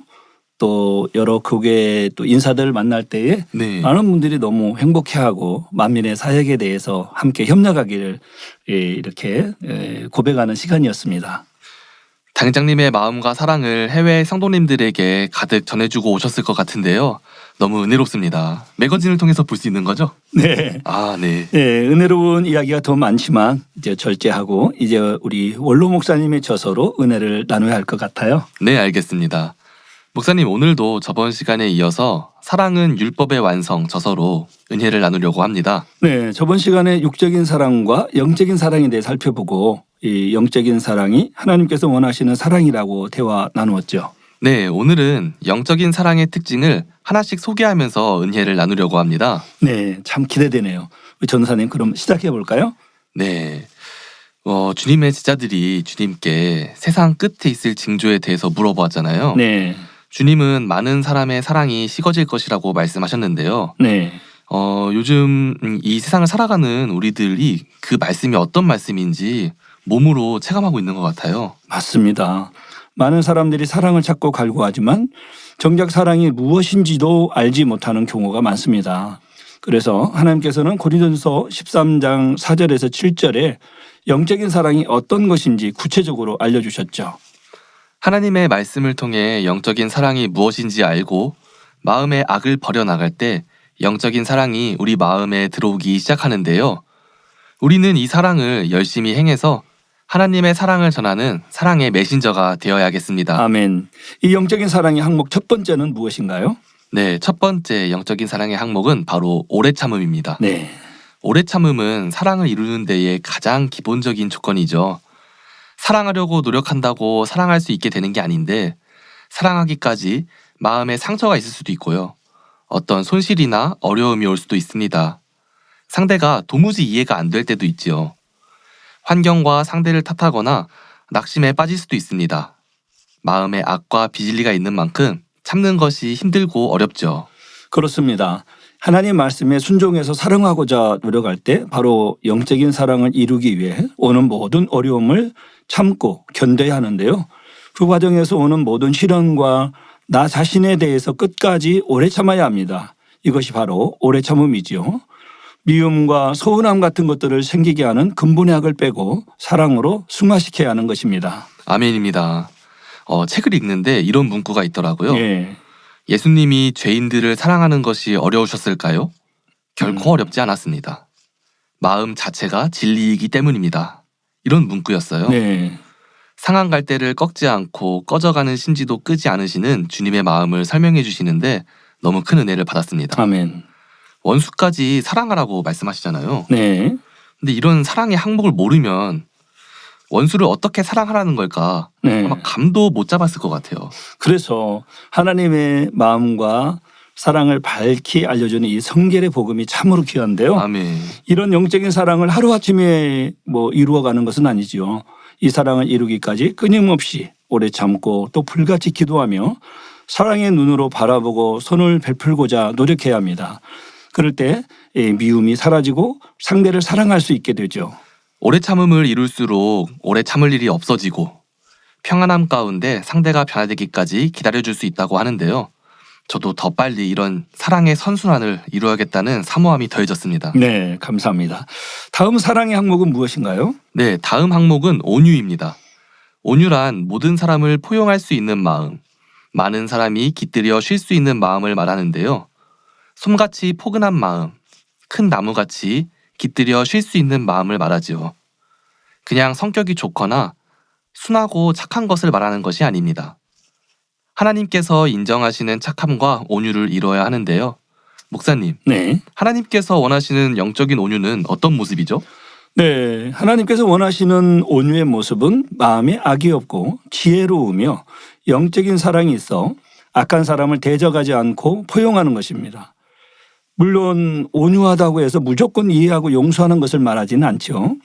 또 여러 교회 또 인사들 만날 때에 네. 많은 분들이 너무 행복해하고 만민의 사역에 대해서 함께 협력하기를 이렇게 고백하는 시간이었습니다. 당장님의 마음과 사랑을 해외 성도님들에게 가득 전해주고 오셨을 것 같은데요. 너무 은혜롭습니다. 매거진을 통해서 볼 수 있는 거죠? 네. 아, 네. 네, 은혜로운 이야기가 더 많지만 이제 절제하고 이제 우리 원로 목사님의 저서로 은혜를 나눠야 할 것 같아요. 네, 알겠습니다. 목사님, 오늘도 저번 시간에 이어서 사랑은 율법의 완성 저서로 은혜를 나누려고 합니다. 네, 저번 시간에 육적인 사랑과 영적인 사랑에 대해 살펴보고 이 영적인 사랑이 하나님께서 원하시는 사랑이라고 대화 나누었죠. 네, 오늘은 영적인 사랑의 특징을 하나씩 소개하면서 은혜를 나누려고 합니다. 네, 참 기대되네요. 우리 전사님 그럼 시작해 볼까요? 네, 주님의 제자들이 주님께 세상 끝에 있을 징조에 대해서 물어보았잖아요. 네, 주님은 많은 사람의 사랑이 식어질 것이라고 말씀하셨는데요. 네, 요즘 이 세상을 살아가는 우리들이 그 말씀이 어떤 말씀인지 몸으로 체감하고 있는 것 같아요. 맞습니다. 많은 사람들이 사랑을 찾고 갈구하지만 정작 사랑이 무엇인지도 알지 못하는 경우가 많습니다. 그래서 하나님께서는 고린도전서 13장 4절에서 7절에 영적인 사랑이 어떤 것인지 구체적으로 알려주셨죠. 하나님의 말씀을 통해 영적인 사랑이 무엇인지 알고 마음의 악을 버려나갈 때 영적인 사랑이 우리 마음에 들어오기 시작하는데요. 우리는 이 사랑을 열심히 행해서 하나님의 사랑을 전하는 사랑의 메신저가 되어야겠습니다. 아멘. 이 영적인 사랑의 항목 첫 번째는 무엇인가요? 네, 첫 번째 영적인 사랑의 항목은 바로 오래 참음입니다. 네, 오래 참음은 사랑을 이루는 데에 가장 기본적인 조건이죠. 사랑하려고 노력한다고 사랑할 수 있게 되는 게 아닌데 사랑하기까지 마음에 상처가 있을 수도 있고요. 어떤 손실이나 어려움이 올 수도 있습니다. 상대가 도무지 이해가 안 될 때도 있지요. 환경과 상대를 탓하거나 낙심에 빠질 수도 있습니다. 마음에 악과 비질리가 있는 만큼 참는 것이 힘들고 어렵죠. 그렇습니다. 하나님 말씀에 순종해서 사랑하고자 노력할 때 바로 영적인 사랑을 이루기 위해 오는 모든 어려움을 참고 견뎌야 하는데요. 그 과정에서 오는 모든 시련과 나 자신에 대해서 끝까지 오래 참아야 합니다. 이것이 바로 오래 참음이지요. 미움과 서운함 같은 것들을 생기게 하는 근본의 악을 빼고 사랑으로 승화시켜야 하는 것입니다. 아멘입니다. 책을 읽는데 이런 문구가 있더라고요. 예. 예수님이 죄인들을 사랑하는 것이 어려우셨을까요? 결코 어렵지 않았습니다. 마음 자체가 진리이기 때문입니다. 이런 문구였어요. 네. 상한 갈대를 꺾지 않고 꺼져가는 심지도 끄지 않으시는 주님의 마음을 설명해 주시는데 너무 큰 은혜를 받았습니다. 아멘. 원수까지 사랑하라고 말씀하시잖아요. 네. 근데 이런 사랑의 항목을 모르면 원수를 어떻게 사랑하라는 걸까? 네. 아마 감도 못 잡았을 것 같아요. 그래서 하나님의 마음과 사랑을 밝히 알려주는 이 성결의 복음이 참으로 귀한데요. 아멘. 이런 영적인 사랑을 하루아침에 뭐 이루어가는 것은 아니지요. 이 사랑을 이루기까지 끊임없이 오래 참고 또 불같이 기도하며 사랑의 눈으로 바라보고 손을 베풀고자 노력해야 합니다. 그럴 때 미움이 사라지고 상대를 사랑할 수 있게 되죠. 오래 참음을 이룰수록 오래 참을 일이 없어지고 평안함 가운데 상대가 변화되기까지 기다려줄 수 있다고 하는데요. 저도 더 빨리 이런 사랑의 선순환을 이루어야겠다는 사모함이 더해졌습니다. 네, 감사합니다. 다음 사랑의 항목은 무엇인가요? 네, 다음 항목은 온유입니다. 온유란 모든 사람을 포용할 수 있는 마음, 많은 사람이 깃들여 쉴 수 있는 마음을 말하는데요. 솜같이 포근한 마음, 큰 나무같이 깃들여 쉴 수 있는 마음을 말하지요. 그냥 성격이 좋거나 순하고 착한 것을 말하는 것이 아닙니다. 하나님께서 인정하시는 착함과 온유를 이루어야 하는데요. 목사님, 네. 하나님께서 원하시는 영적인 온유는 어떤 모습이죠? 네, 하나님께서 원하시는 온유의 모습은 마음에 악이 없고 지혜로우며 영적인 사랑이 있어 악한 사람을 대적하지 않고 포용하는 것입니다. 물론 온유하다고 해서 무조건 이해하고 용서하는 것을 말하지는 않죠.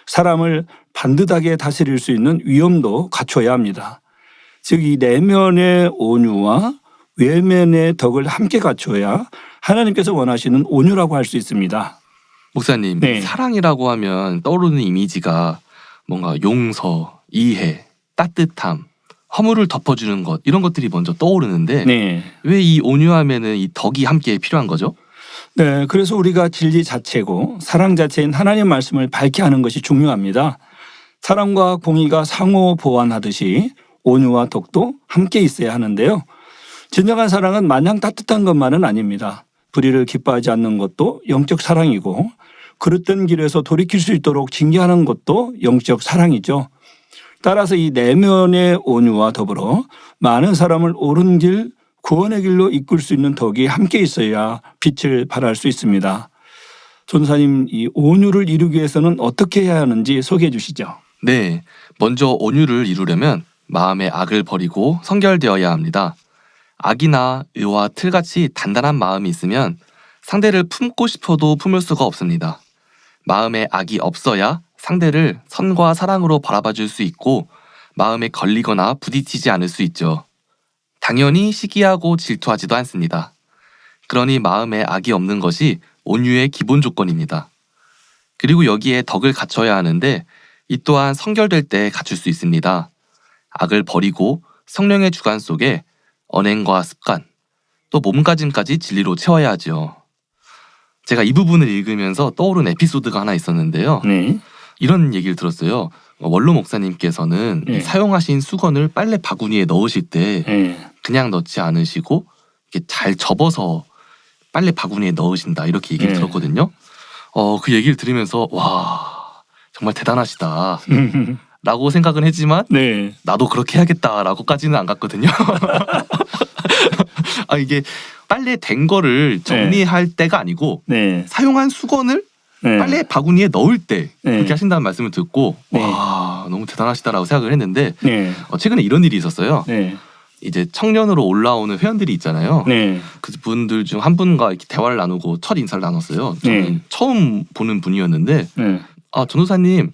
사람을 반듯하게 다스릴 수 있는 위엄도 갖춰야 합니다. 즉 이 내면의 온유와 외면의 덕을 함께 갖춰야 하나님께서 원하시는 온유라고 할 수 있습니다. 목사님, 네. 사랑이라고 하면 떠오르는 이미지가 뭔가 용서, 이해, 따뜻함, 허물을 덮어주는 것 이런 것들이 먼저 떠오르는데 네. 왜 이 온유함에는 이 덕이 함께 필요한 거죠? 네, 그래서 우리가 진리 자체고 사랑 자체인 하나님의 말씀을 밝게 하는 것이 중요합니다. 사랑과 공의가 상호 보완하듯이 온유와 덕도 함께 있어야 하는데요. 진정한 사랑은 마냥 따뜻한 것만은 아닙니다. 불의를 기뻐하지 않는 것도 영적 사랑이고 그릇된 길에서 돌이킬 수 있도록 징계하는 것도 영적 사랑이죠. 따라서 이 내면의 온유와 더불어 많은 사람을 옳은 길, 구원의 길로 이끌 수 있는 덕이 함께 있어야 빛을 발할 수 있습니다. 전사님, 이 온유를 이루기 위해서는 어떻게 해야 하는지 소개해 주시죠. 네, 먼저 온유를 이루려면 마음의 악을 버리고 성결되어야 합니다. 악이나 의와 틀같이 단단한 마음이 있으면 상대를 품고 싶어도 품을 수가 없습니다. 마음에 악이 없어야 상대를 선과 사랑으로 바라봐 줄 수 있고 마음에 걸리거나 부딪히지 않을 수 있죠. 당연히 시기하고 질투하지도 않습니다. 그러니 마음에 악이 없는 것이 온유의 기본 조건입니다. 그리고 여기에 덕을 갖춰야 하는데 이 또한 성결될 때 갖출 수 있습니다. 악을 버리고 성령의 주관 속에 언행과 습관, 또 몸가짐까지 진리로 채워야 하죠. 제가 이 부분을 읽으면서 떠오른 에피소드가 하나 있었는데요. 네. 이런 얘기를 들었어요. 원로 목사님께서는 네. 사용하신 수건을 빨래 바구니에 넣으실 때 네. 그냥 넣지 않으시고 이렇게 잘 접어서 빨래 바구니에 넣으신다 이렇게 얘기를 네. 들었거든요. 그 얘기를 들으면서 와 정말 대단하시다 라고 생각은 했지만 네. 나도 그렇게 해야겠다라고까지는 안 갔거든요. 이게 빨래 된 거를 정리할 때가 아니고 네. 사용한 수건을 네. 빨래 바구니에 넣을 때 네. 그렇게 하신다는 말씀을 듣고 네. 와 너무 대단하시다라고 생각을 했는데 네. 최근에 이런 일이 있었어요. 네. 이제 청년으로 올라오는 회원들이 있잖아요. 네. 그분들 중 한 분과 이렇게 대화를 나누고 첫 인사를 나눴어요. 저는 네. 처음 보는 분이었는데 네. 전도사님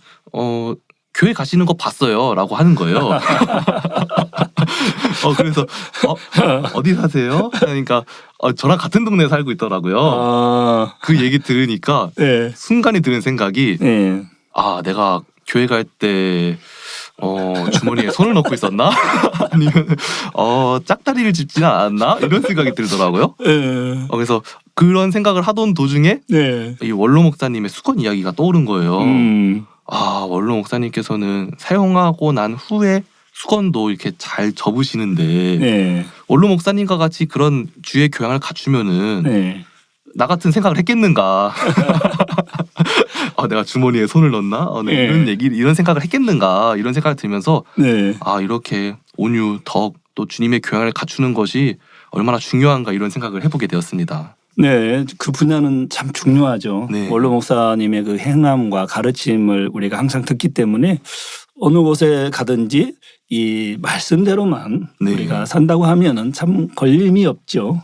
교회 가시는 거 봤어요라고 하는 거예요. 그래서 어디 사세요? 그러니까 저랑 같은 동네에 살고 있더라고요. 아, 그 얘기 들으니까 네. 순간에 드는 생각이 네. 내가 교회 갈 때 주머니에 손을 넣고 있었나? 아니면 짝다리를 짚지는 않았나? 이런 생각이 들더라고요. 네. 그래서 그런 생각을 하던 도중에 네. 이 원로 목사님의 수건 이야기가 떠오른 거예요. 원로 목사님께서는 사용하고 난 후에 수건도 이렇게 잘 접으시는데 네. 원로 목사님과 같이 그런 주의 교양을 갖추면은 네. 나 같은 생각을 했겠는가? 내가 주머니에 손을 넣나? 네. 이런 생각을 했겠는가? 이런 생각이 들면서 네. 이렇게 온유, 덕, 또 주님의 교양을 갖추는 것이 얼마나 중요한가 이런 생각을 해보게 되었습니다. 네, 그 분야는 참 중요하죠. 네. 원로 목사님의 그 행함과 가르침을 우리가 항상 듣기 때문에 어느 곳에 가든지 이 말씀대로만 네. 우리가 산다고 하면은 참 걸림이 없죠.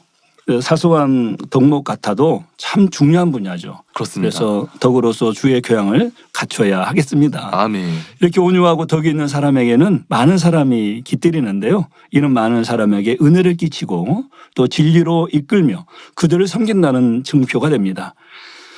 사소한 덕목 같아도 참 중요한 분야죠. 그렇습니다. 그래서 덕으로서 주의 교양을 갖춰야 하겠습니다. 아멘. 이렇게 온유하고 덕이 있는 사람에게는 많은 사람이 깃들이는데요. 이는 많은 사람에게 은혜를 끼치고 또 진리로 이끌며 그들을 섬긴다는 증표가 됩니다.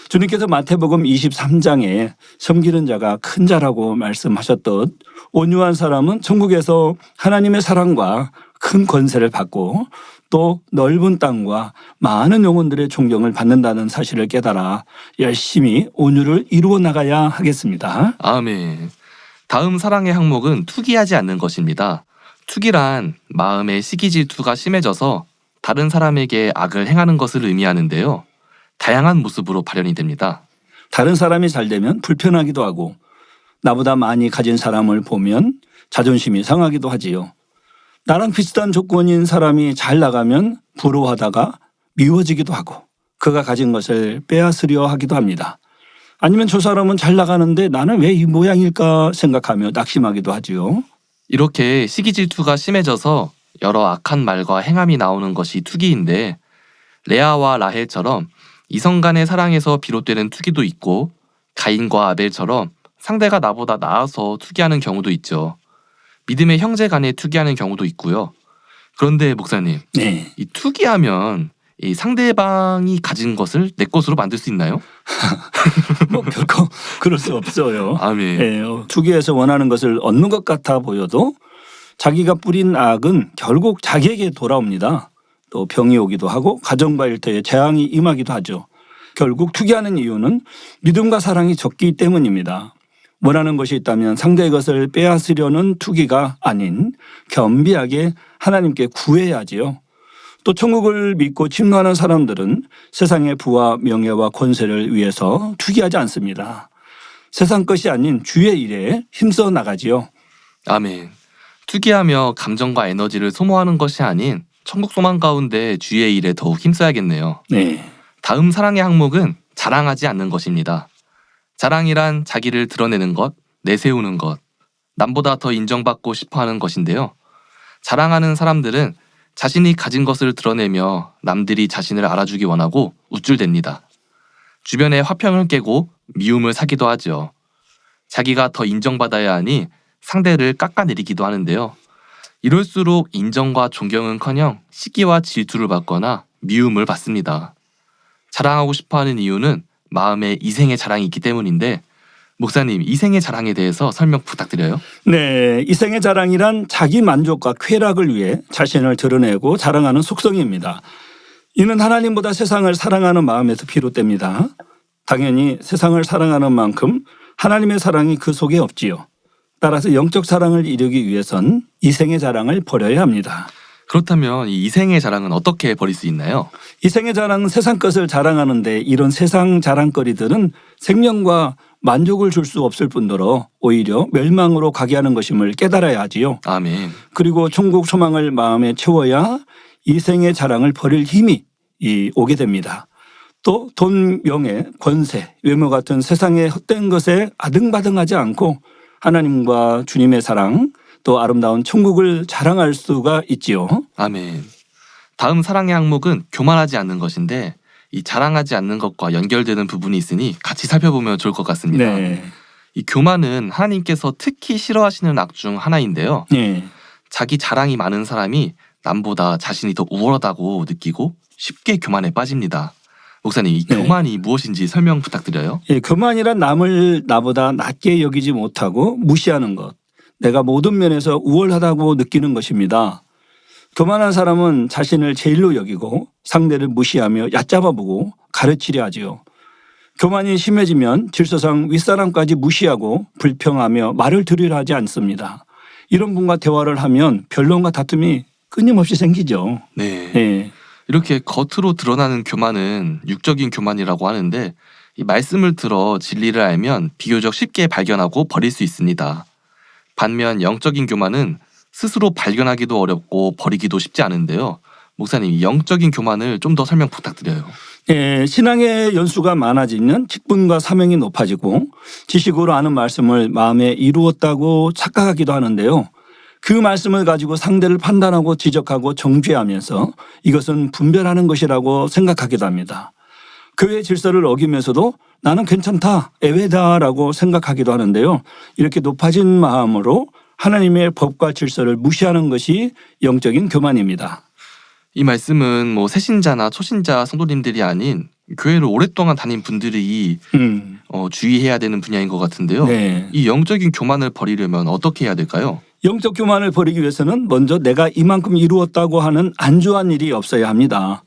주님께서 마태복음 23장에 섬기는 자가 큰 자라고 말씀하셨듯 온유한 사람은 천국에서 하나님의 사랑과 큰 권세를 받고 또 넓은 땅과 많은 영혼들의 존경을 받는다는 사실을 깨달아 열심히 온유를 이루어 나가야 하겠습니다. 아멘. 다음 사랑의 항목은 투기하지 않는 것입니다. 투기란 마음의 시기 질투가 심해져서 다른 사람에게 악을 행하는 것을 의미하는데요. 다양한 모습으로 발현이 됩니다. 다른 사람이 잘 되면 불편하기도 하고 나보다 많이 가진 사람을 보면 자존심이 상하기도 하지요. 나랑 비슷한 조건인 사람이 잘 나가면 부러워하다가 미워지기도 하고 그가 가진 것을 빼앗으려 하기도 합니다. 아니면 저 사람은 잘 나가는데 나는 왜 이 모양일까 생각하며 낙심하기도 하지요. 이렇게 시기 질투가 심해져서 여러 악한 말과 행함이 나오는 것이 투기인데 레아와 라헬처럼 이성 간의 사랑에서 비롯되는 투기도 있고 가인과 아벨처럼 상대가 나보다 나아서 투기하는 경우도 있죠. 믿음의 형제 간에 투기하는 경우도 있고요. 그런데 목사님, 네. 이 투기하면 이 상대방이 가진 것을 내 것으로 만들 수 있나요? 뭐 결코 그럴 수 없어요. 아멘. 예, 투기에서 원하는 것을 얻는 것 같아 보여도 자기가 뿌린 악은 결국 자기에게 돌아옵니다. 또 병이 오기도 하고 가정과 일터에 재앙이 임하기도 하죠. 결국 투기하는 이유는 믿음과 사랑이 적기 때문입니다. 원하는 것이 있다면 상대의 것을 빼앗으려는 투기가 아닌 겸비하게 하나님께 구해야지요. 또 천국을 믿고 침노하는 사람들은 세상의 부와 명예와 권세를 위해서 투기하지 않습니다. 세상 것이 아닌 주의 일에 힘써 나가지요. 아멘. 투기하며 감정과 에너지를 소모하는 것이 아닌 천국 소망 가운데 주의 일에 더욱 힘써야겠네요. 네. 다음 사랑의 항목은 자랑하지 않는 것입니다. 자랑이란 자기를 드러내는 것, 내세우는 것, 남보다 더 인정받고 싶어하는 것인데요. 자랑하는 사람들은 자신이 가진 것을 드러내며 남들이 자신을 알아주기 원하고 우쭐댑니다. 주변의 화평을 깨고 미움을 사기도 하죠. 자기가 더 인정받아야 하니 상대를 깎아내리기도 하는데요. 이럴수록 인정과 존경은커녕 시기와 질투를 받거나 미움을 받습니다. 자랑하고 싶어하는 이유는 마음에 이생의 자랑이 있기 때문인데 목사님, 이생의 자랑에 대해서 설명 부탁드려요. 네, 이생의 자랑이란 자기 만족과 쾌락을 위해 자신을 드러내고 자랑하는 속성입니다. 이는 하나님보다 세상을 사랑하는 마음에서 비롯됩니다. 당연히 세상을 사랑하는 만큼 하나님의 사랑이 그 속에 없지요. 따라서 영적 사랑을 이루기 위해선 이생의 자랑을 버려야 합니다. 그렇다면 이 이생의 자랑은 어떻게 버릴 수 있나요? 이생의 자랑은 세상 것을 자랑하는데 이런 세상 자랑거리들은 생명과 만족을 줄 수 없을 뿐더러 오히려 멸망으로 가게 하는 것임을 깨달아야 하지요. 아멘. 그리고 천국 소망을 마음에 채워야 이생의 자랑을 버릴 힘이 오게 됩니다. 또 돈, 명예, 권세, 외모 같은 세상의 헛된 것에 아등바등하지 않고 하나님과 주님의 사랑 또 아름다운 천국을 자랑할 수가 있지요. 아멘. 다음 사랑의 항목은 교만하지 않는 것인데 이 자랑하지 않는 것과 연결되는 부분이 있으니 같이 살펴보면 좋을 것 같습니다. 네. 이 교만은 하나님께서 특히 싫어하시는 악 중 하나인데요. 네. 자기 자랑이 많은 사람이 남보다 자신이 더 우월하다고 느끼고 쉽게 교만에 빠집니다. 목사님, 이 네. 교만이 무엇인지 설명 부탁드려요. 예, 교만이란 남을 나보다 낮게 여기지 못하고 무시하는 것. 내가 모든 면에서 우월하다고 느끼는 것입니다. 교만한 사람은 자신을 제일로 여기고 상대를 무시하며 얕잡아보고 가르치려 하지요. 교만이 심해지면 질서상 윗사람까지 무시하고 불평하며 말을 들으려 하지 않습니다. 이런 분과 대화를 하면 변론과 다툼이 끊임없이 생기죠. 네. 예. 이렇게 겉으로 드러나는 교만은 육적인 교만이라고 하는데 이 말씀을 들어 진리를 알면 비교적 쉽게 발견하고 버릴 수 있습니다. 반면 영적인 교만은 스스로 발견하기도 어렵고 버리기도 쉽지 않은데요. 목사님, 이 영적인 교만을 좀 더 설명 부탁드려요. 신앙의 연수가 많아지면 직분과 사명이 높아지고 지식으로 아는 말씀을 마음에 이루었다고 착각하기도 하는데요. 그 말씀을 가지고 상대를 판단하고 지적하고 정죄하면서 이것은 분별하는 것이라고 생각하기도 합니다. 교회 질서를 어기면서도 나는 괜찮다, 예외다라고 생각하기도 하는데요. 이렇게 높아진 마음으로 하나님의 법과 질서를 무시하는 것이 영적인 교만입니다. 이 말씀은 뭐 새신자나 초신자 성도님들이 아닌 교회를 오랫동안 다닌 분들이 주의해야 되는 분야인 것 같은데요. 네. 이 영적인 교만을 버리려면 어떻게 해야 될까요? 영적 교만을 버리기 위해서는 먼저 내가 이만큼 이루었다고 하는 안주한 일이 없어야 합니다.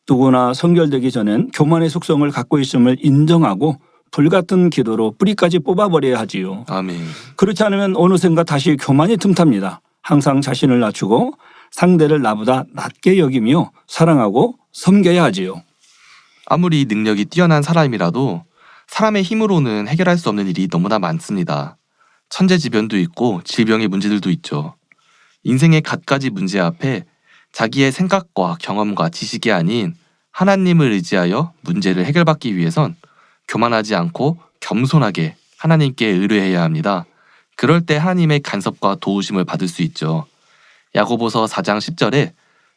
누구나 성결되기 전엔 교만의 속성을 갖고 있음을 인정하고 불같은 기도로 뿌리까지 뽑아버려야 하지요. 아멘. 그렇지 않으면 어느샌가 다시 교만이 틈탑니다. 항상 자신을 낮추고 상대를 나보다 낮게 여기며 사랑하고 섬겨야 하지요. 아무리 능력이 뛰어난 사람이라도 사람의 힘으로는 해결할 수 없는 일이 너무나 많습니다. 천재지변도 있고 질병의 문제들도 있죠. 인생의 갖가지 문제 앞에 자기의 생각과 경험과 지식이 아닌 하나님을 의지하여 문제를 해결받기 위해선 교만하지 않고 겸손하게 하나님께 의뢰해야 합니다. 그럴 때 하나님의 간섭과 도우심을 받을 수 있죠. 야고보서 4장 10절에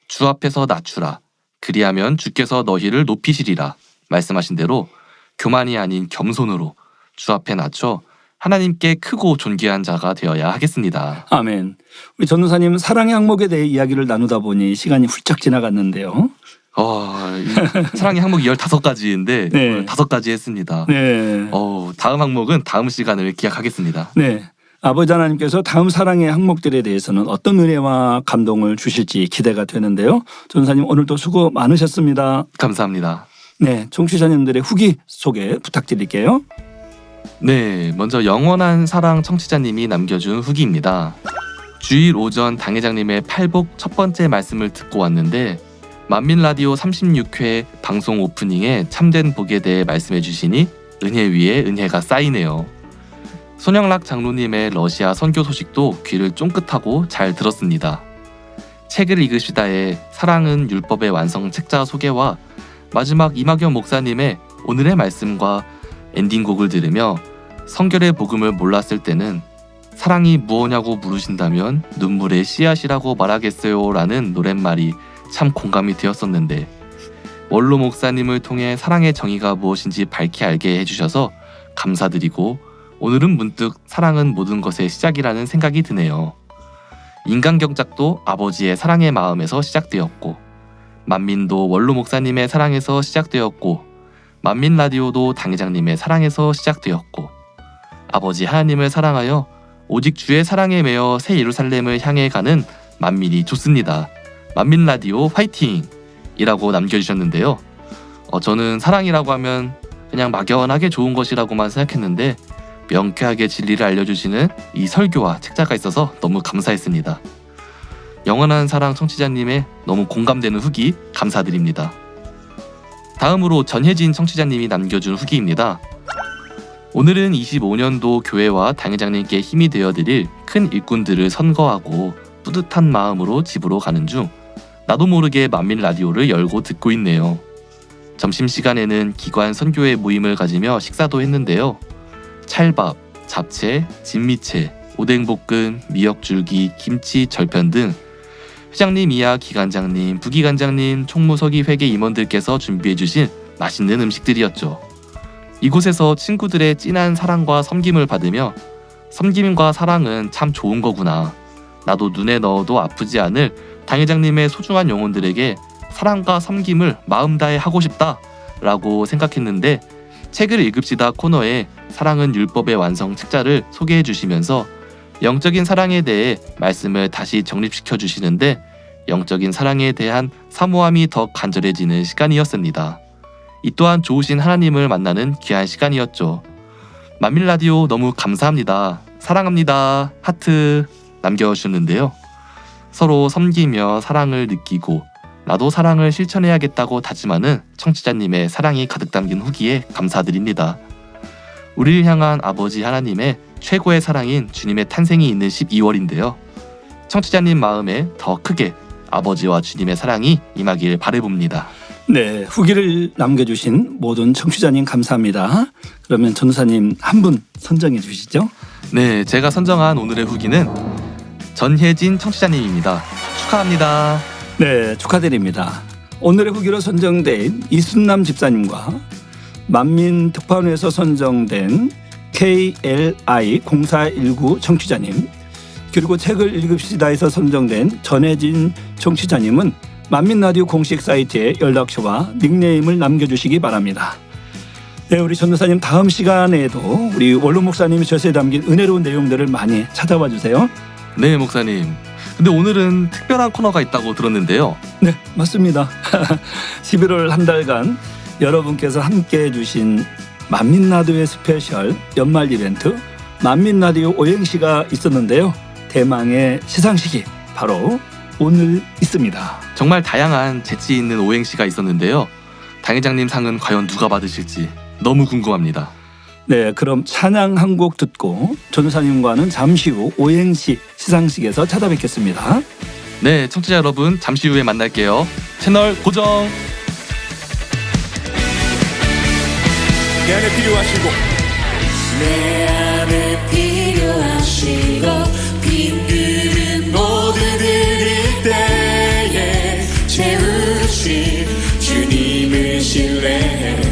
주 앞에서 낮추라. 그리하면 주께서 너희를 높이시리라. 말씀하신 대로 교만이 아닌 겸손으로 주 앞에 낮춰 하나님께 크고 존귀한 자가 되어야 하겠습니다. 아멘. 우리 전도사님 사랑의 항목에 대해 이야기를 나누다 보니 시간이 훌쩍 지나갔는데요. 사랑의 항목이 15가지인데 네. 5가지 했습니다. 네. 다음 항목은 다음 시간을 기약하겠습니다. 네. 아버지 하나님께서 다음 사랑의 항목들에 대해서는 어떤 은혜와 감동을 주실지 기대가 되는데요. 전도사님 오늘도 수고 많으셨습니다. 감사합니다. 네, 청취자님들의 후기 소개 부탁드릴게요. 네, 먼저 영원한 사랑 청취자님이 남겨준 후기입니다. 주일 오전 당회장님의 팔복 첫 번째 말씀을 듣고 왔는데 만민라디오 36회 방송 오프닝에 참된 복에 대해 말씀해 주시니 은혜 위에 은혜가 쌓이네요. 손영락 장로님의 러시아 선교 소식도 귀를 쫑긋하고 잘 들었습니다. 책을 읽으시다에 사랑은 율법의 완성 책자 소개와 마지막 이막연 목사님의 오늘의 말씀과 엔딩곡을 들으며 성결의 복음을 몰랐을 때는 사랑이 무엇냐고 물으신다면 눈물의 씨앗이라고 말하겠어요 라는 노랫말이 참 공감이 되었었는데 원로 목사님을 통해 사랑의 정의가 무엇인지 밝히 알게 해주셔서 감사드리고 오늘은 문득 사랑은 모든 것의 시작이라는 생각이 드네요. 인간경작도 아버지의 사랑의 마음에서 시작되었고 만민도 원로 목사님의 사랑에서 시작되었고 만민라디오도 당회장님의 사랑에서 시작되었고 아버지 하나님을 사랑하여 오직 주의 사랑에 매여 새 예루살렘을 향해 가는 만민이 좋습니다. 만민라디오 화이팅! 이라고 남겨주셨는데요. 저는 사랑이라고 하면 그냥 막연하게 좋은 것이라고만 생각했는데 명쾌하게 진리를 알려주시는 이 설교와 책자가 있어서 너무 감사했습니다. 영원한 사랑 청취자님의 너무 공감되는 후기 감사드립니다. 다음으로 전혜진 청취자님이 남겨준 후기입니다. 오늘은 25년도 교회와 당회장님께 힘이 되어드릴 큰 일꾼들을 선거하고 뿌듯한 마음으로 집으로 가는 중 나도 모르게 만민라디오를 열고 듣고 있네요. 점심시간에는 기관 선교회 모임을 가지며 식사도 했는데요. 찰밥, 잡채, 진미채, 오뎅볶음, 미역줄기, 김치, 절편 등 회장님 이하 기관장님, 부기관장님, 총무서기 회계 임원들께서 준비해주신 맛있는 음식들이었죠. 이곳에서 친구들의 진한 사랑과 섬김을 받으며 섬김과 사랑은 참 좋은 거구나. 나도 눈에 넣어도 아프지 않을 당회장님의 소중한 영혼들에게 사랑과 섬김을 마음 다해 하고 싶다 라고 생각했는데 책을 읽읍시다 코너에 사랑은 율법의 완성 책자를 소개해 주시면서 영적인 사랑에 대해 말씀을 다시 정립시켜 주시는데 영적인 사랑에 대한 사모함이 더 간절해지는 시간이었습니다. 이 또한 좋으신 하나님을 만나는 귀한 시간이었죠. 만민라디오 너무 감사합니다. 사랑합니다. 하트 남겨주셨는데요. 서로 섬기며 사랑을 느끼고 나도 사랑을 실천해야겠다고 다짐하는 청취자님의 사랑이 가득 담긴 후기에 감사드립니다. 우리를 향한 아버지 하나님의 최고의 사랑인 주님의 탄생이 있는 12월인데요. 청취자님 마음에 더 크게 아버지와 주님의 사랑이 임하길 바라봅니다. 네, 후기를 남겨주신 모든 청취자님 감사합니다. 그러면 전도사님 한 분 선정해 주시죠. 네, 제가 선정한 오늘의 후기는 전혜진 청취자님입니다. 축하합니다. 네, 축하드립니다. 오늘의 후기로 선정된 이순남 집사님과 만민특파원에서 선정된 KLI0419 청취자님, 그리고 책을 읽읍시다에서 선정된 전혜진 청취자님은 만민라디오 공식 사이트에 연락처와 닉네임을 남겨주시기 바랍니다. 네, 우리 전도사님 다음 시간에도 우리 원로 목사님이 저서에 담긴 은혜로운 내용들을 많이 찾아와 주세요. 네, 목사님. 근데 오늘은 특별한 코너가 있다고 들었는데요. 네, 맞습니다. 11월 한 달간 여러분께서 함께해 주신 만민라디오의 스페셜 연말 이벤트 만민라디오 오행시가 있었는데요. 대망의 시상식이 바로 오늘 있습니다. 정말 다양한 재치 있는 오행시가 있었는데요. 당회장님 상은 과연 누가 받으실지 너무 궁금합니다. 네, 그럼 찬양 한 곡 듣고 전도사님과는 잠시 후 오행시 시상식에서 찾아뵙겠습니다. 네, 청취자 여러분 잠시 후에 만날게요. 채널 고정. 내 안에 필요하시고 내 안에 필요하시고 빈 그릇 모두 드릴 때에 채우신 주님을 신뢰해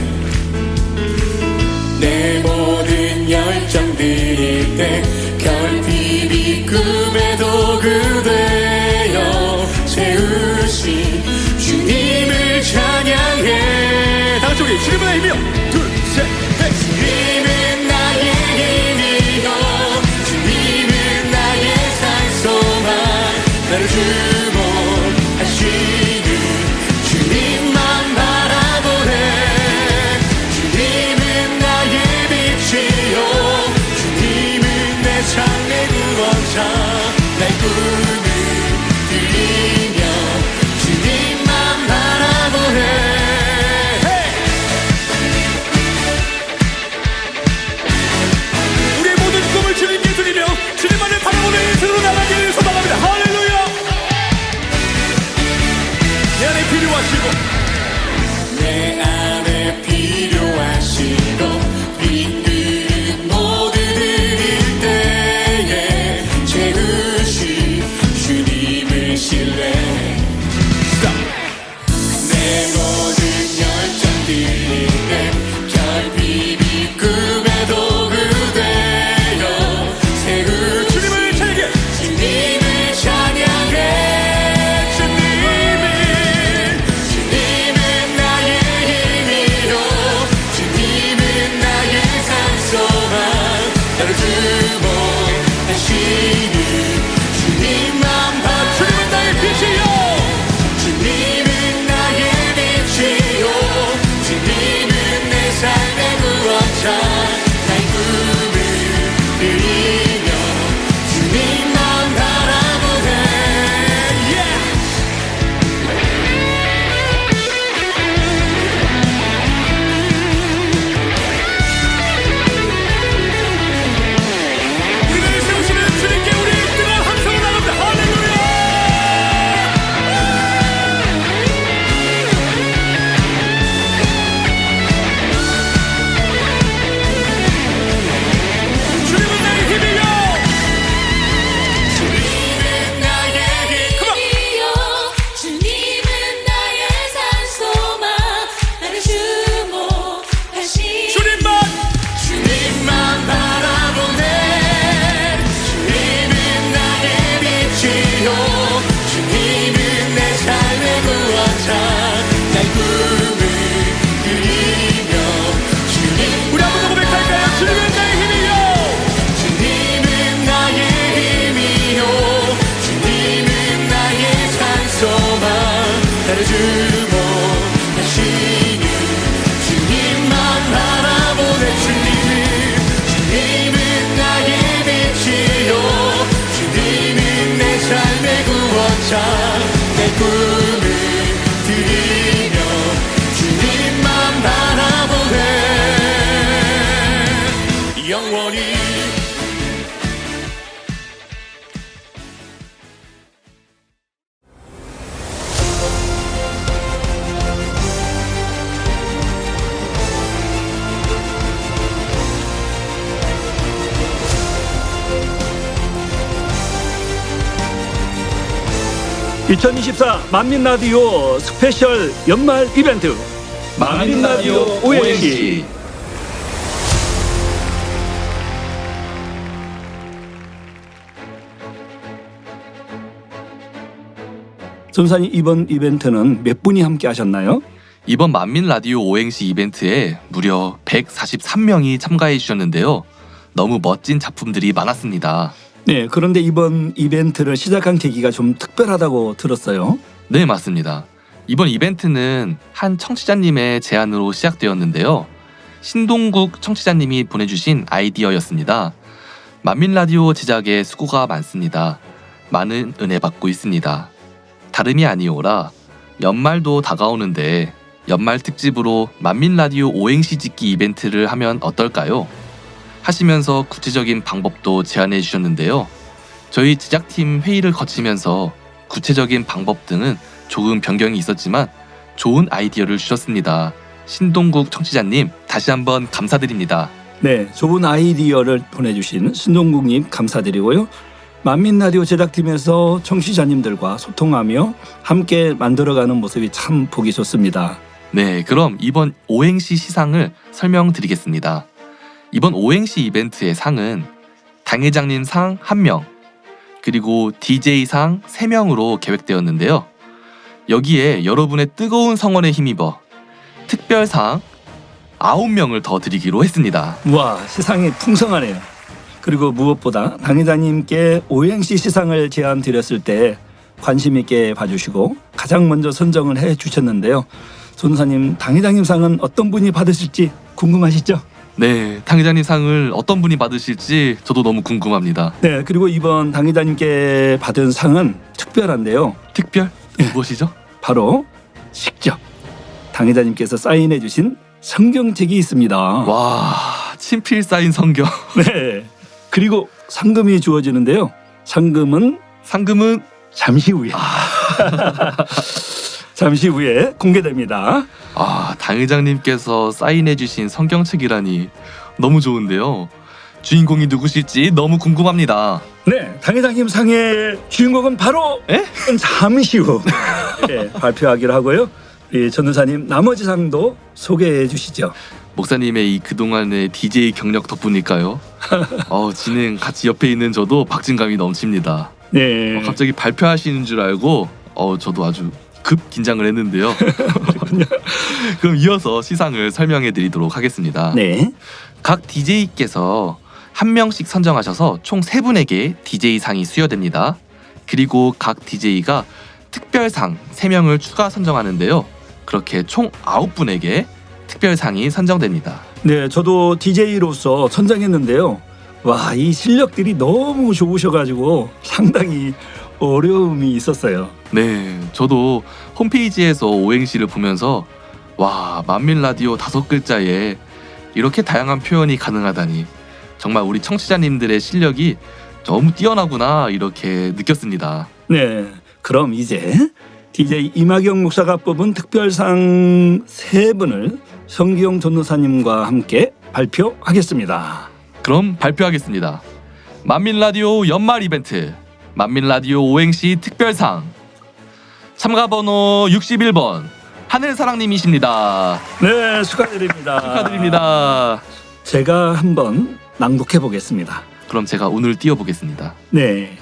내 모든 열정 드릴 때 결핍이 꿈에도 그대여 채우신 주님을 찬양해. 다 같이 우리 주님의 힘이여 둘셋넷 주님은 나의 힘이요 주님은 나의 산소만 나를 주목하시는 주님만 바라보네. 주님은 나의 빛이요 주님은 내 삶의 구원자 나의 꿈을 들리며 주님만 바라보네. 우리의 모든 꿈을 주님께 드리며 주님만을 바라보는 인생으로 나가기를 소망합니다. 할렐루야. 내 안에 필요하시고 내 안에 필요하시고 빈 그릇 모두 드릴 때에 채우신 주님을 신뢰해 내 모든 열정 드릴 때 결핍이 꿈에도 그대여 세우 주님을 찬양해. 주님을 찬양해. 주님은 나의 힘이요 주님은 나의 산소만 나를 주목하시는 주님만 주님은 나의 빛이요 주님은 나의 빛이요 주님은 내 삶의 구원자 나의 꿈을 드리며 주님만 바라보네. 우리를 세우시는 주님께 우리 뜨거운 함성을 나갑니다. 할렐루야. 2024 만민라디오 스페셜 연말 이벤트 만민라디오 ONC. 전사님, 이번 이벤트는 몇 분이 함께 하셨나요? 이번 만민 라디오 오행시 이벤트에 무려 143명이 참가해 주셨는데요. 너무 멋진 작품들이 많았습니다. 네, 그런데 이번 이벤트를 시작한 계기가 좀 특별하다고 들었어요. 네, 맞습니다. 이번 이벤트는 한 청취자님의 제안으로 시작되었는데요. 신동국 청취자님이 보내주신 아이디어였습니다. 만민 라디오 제작에 수고가 많습니다. 많은 은혜 받고 있습니다. 다름이 아니오라 연말도 다가오는데 연말 특집으로 만민 라디오 오행시 짓기 이벤트를 하면 어떨까요? 하시면서 구체적인 방법도 제안해 주셨는데요. 저희 제작팀 회의를 거치면서 구체적인 방법 등은 조금 변경이 있었지만 좋은 아이디어를 주셨습니다. 신동국 청취자님 다시 한번 감사드립니다. 네, 좋은 아이디어를 보내주신 신동국님 감사드리고요. 만민라디오 제작팀에서 청취자님들과 소통하며 함께 만들어가는 모습이 참 보기 좋습니다. 네, 그럼 이번 오행시 시상을 설명드리겠습니다. 이번 오행시 이벤트의 상은 당회장님 상 1명, 그리고 DJ상 3명으로 계획되었는데요. 여기에 여러분의 뜨거운 성원에 힘입어 특별상 9명을 더 드리기로 했습니다. 와, 시상이 풍성하네요. 그리고 무엇보다 당회장님께 오행시 시상을 제안드렸을 때 관심 있게 봐주시고 가장 먼저 선정을 해주셨는데요. 전사님, 당회장님 상은 어떤 분이 받으실지 궁금하시죠? 네, 당회장님 상을 어떤 분이 받으실지 저도 너무 궁금합니다. 네, 그리고 이번 당회장님께 받은 상은 특별한데요. 특별? 무엇이죠? 바로 직접 당회장님께서 사인해 주신 성경책이 있습니다. 와, 친필 사인 성경. 네. 그리고 상금이 주어지는데요. 상금은 잠시 후에 잠시 후에 공개됩니다. 당회장님께서 사인해주신 성경책이라니 너무 좋은데요. 주인공이 누구실지 너무 궁금합니다. 네, 당회장님 상의 주인공은 바로 잠시 후 발표하기로 하고요. 전도사님, 나머지 상도 소개해 주시죠. 목사님의 이 그동안의 DJ 경력 덕분일까요? 진행 같이 옆에 있는 저도 박진감이 넘칩니다. 네. 갑자기 발표하시는 줄 알고 저도 아주 급 긴장을 했는데요. 그럼 이어서 시상을 설명해 드리도록 하겠습니다. 네. 각 DJ께서 한 명씩 선정하셔서 총 3분에게 DJ상이 수여됩니다. 그리고 각 DJ가 특별상 3명을 추가 선정하는데요. 그렇게 총 9분에게 특별상이 선정됩니다. 네, 저도 DJ로서 선정했는데요. 와, 이 실력들이 너무 좋으셔가지고 상당히 어려움이 있었어요. 네, 저도 홈페이지에서 오행시를 보면서 와, 만민 라디오 5글자에 이렇게 다양한 표현이 가능하다니 정말 우리 청취자님들의 실력이 너무 뛰어나구나 이렇게 느꼈습니다. 네, 그럼 이제 DJ 이마경 목사가 뽑은 특별상 3분을 성기용 전도사님과 함께 발표하겠습니다. 그럼 발표하겠습니다. 만민 라디오 연말 이벤트 만민 라디오 오행시 특별상 참가 번호 61번 하늘사랑님이십니다. 네, 축하드립니다. 축하드립니다. 제가 한번 낭독해 보겠습니다. 그럼 제가 오늘 띄워보겠습니다. 네,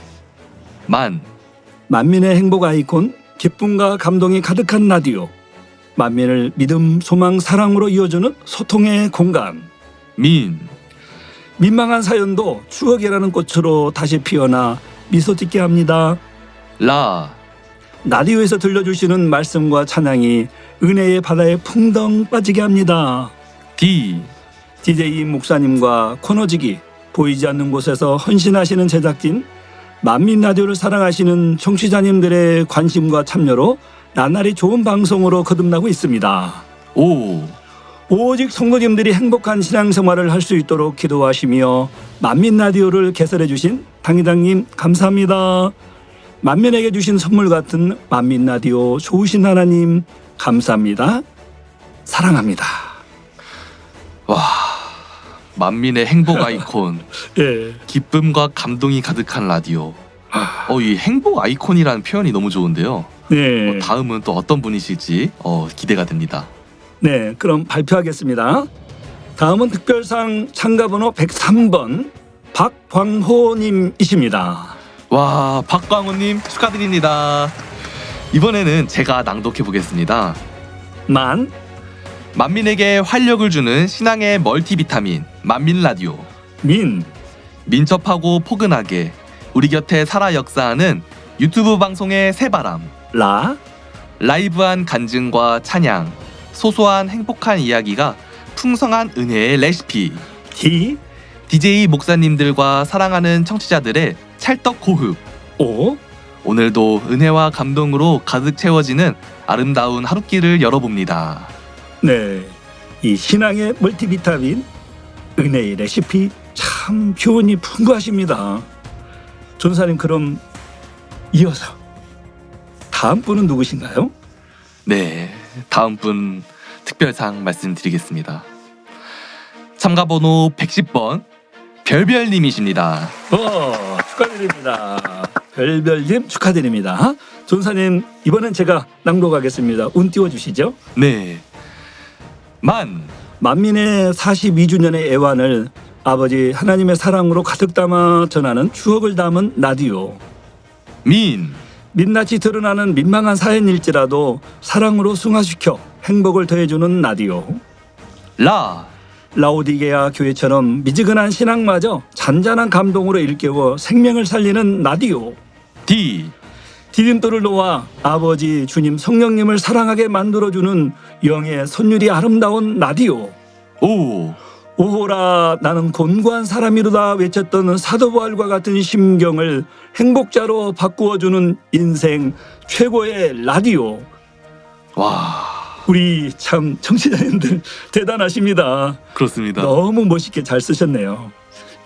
만민의 행복 아이콘, 기쁨과 감동이 가득한 라디오, 만민을 믿음, 소망, 사랑으로 이어주는 소통의 공간, 민망한 사연도 추억이라는 꽃으로 다시 피어나 미소 짓게 합니다. 라디오에서 들려주시는 말씀과 찬양이 은혜의 바다에 풍덩 빠지게 합니다. DJ 목사님과 코너지기, 보이지 않는 곳에서 헌신하시는 제작진, 만민 라디오를 사랑하시는 청취자님들의 관심과 참여로 나날이 좋은 방송으로 거듭나고 있습니다. 오직 성도님들이 행복한 신앙생활을 할 수 있도록 기도하시며 만민 라디오를 개설해 주신 당회장님 감사합니다. 만민에게 주신 선물 같은 만민 라디오 좋으신 하나님 감사합니다. 사랑합니다. 만민의 행복 아이콘 예. 기쁨과 감동이 가득한 라디오 이 행복 아이콘이라는 표현이 너무 좋은데요. 네. 다음은 또 어떤 분이실지 기대가 됩니다. 네, 그럼 발표하겠습니다. 다음은 특별상 참가번호 103번 박광호님이십니다. 와, 박광호님 축하드립니다. 이번에는 제가 낭독해 보겠습니다. 만민에게 활력을 주는 신앙의 멀티비타민 만민라디오. 민첩하고 포근하게 우리 곁에 살아 역사하는 유튜브 방송의 새바람. 라이브한 간증과 찬양, 소소한 행복한 이야기가 풍성한 은혜의 레시피. DJ 목사님들과 사랑하는 청취자들의 찰떡 호흡. 오늘도 은혜와 감동으로 가득 채워지는 아름다운 하루길을 열어봅니다. 네, 이 신앙의 멀티비타민 은혜의 레시피 참 교훈이 풍부하십니다. 전사님, 그럼 이어서 다음 분은 누구신가요? 네, 다음 분 특별상 말씀드리겠습니다. 참가번호 110번 별별님이십니다. 축하드립니다. 별별님 축하드립니다. 전사님, 이번엔 제가 낭독하겠습니다. 운 띄워주시죠. 네. 만민의 42주년의 애환을 아버지 하나님의 사랑으로 가득 담아 전하는 추억을 담은 라디오. 민낯이 드러나는 민망한 사연일지라도 사랑으로 승화시켜 행복을 더해주는 라디오. 라오디게아 교회처럼 미지근한 신앙마저 잔잔한 감동으로 일깨워 생명을 살리는 라디오. 디딤돌을 놓아 아버지 주님 성령님을 사랑하게 만들어주는 영의 선율이 아름다운 라디오. 오호라 나는 곤고한 사람이로다 외쳤던 사도바울과 같은 심경을 행복자로 바꾸어주는 인생 최고의 라디오. 우리 참 청취자님들 대단하십니다. 그렇습니다. 너무 멋있게 잘 쓰셨네요.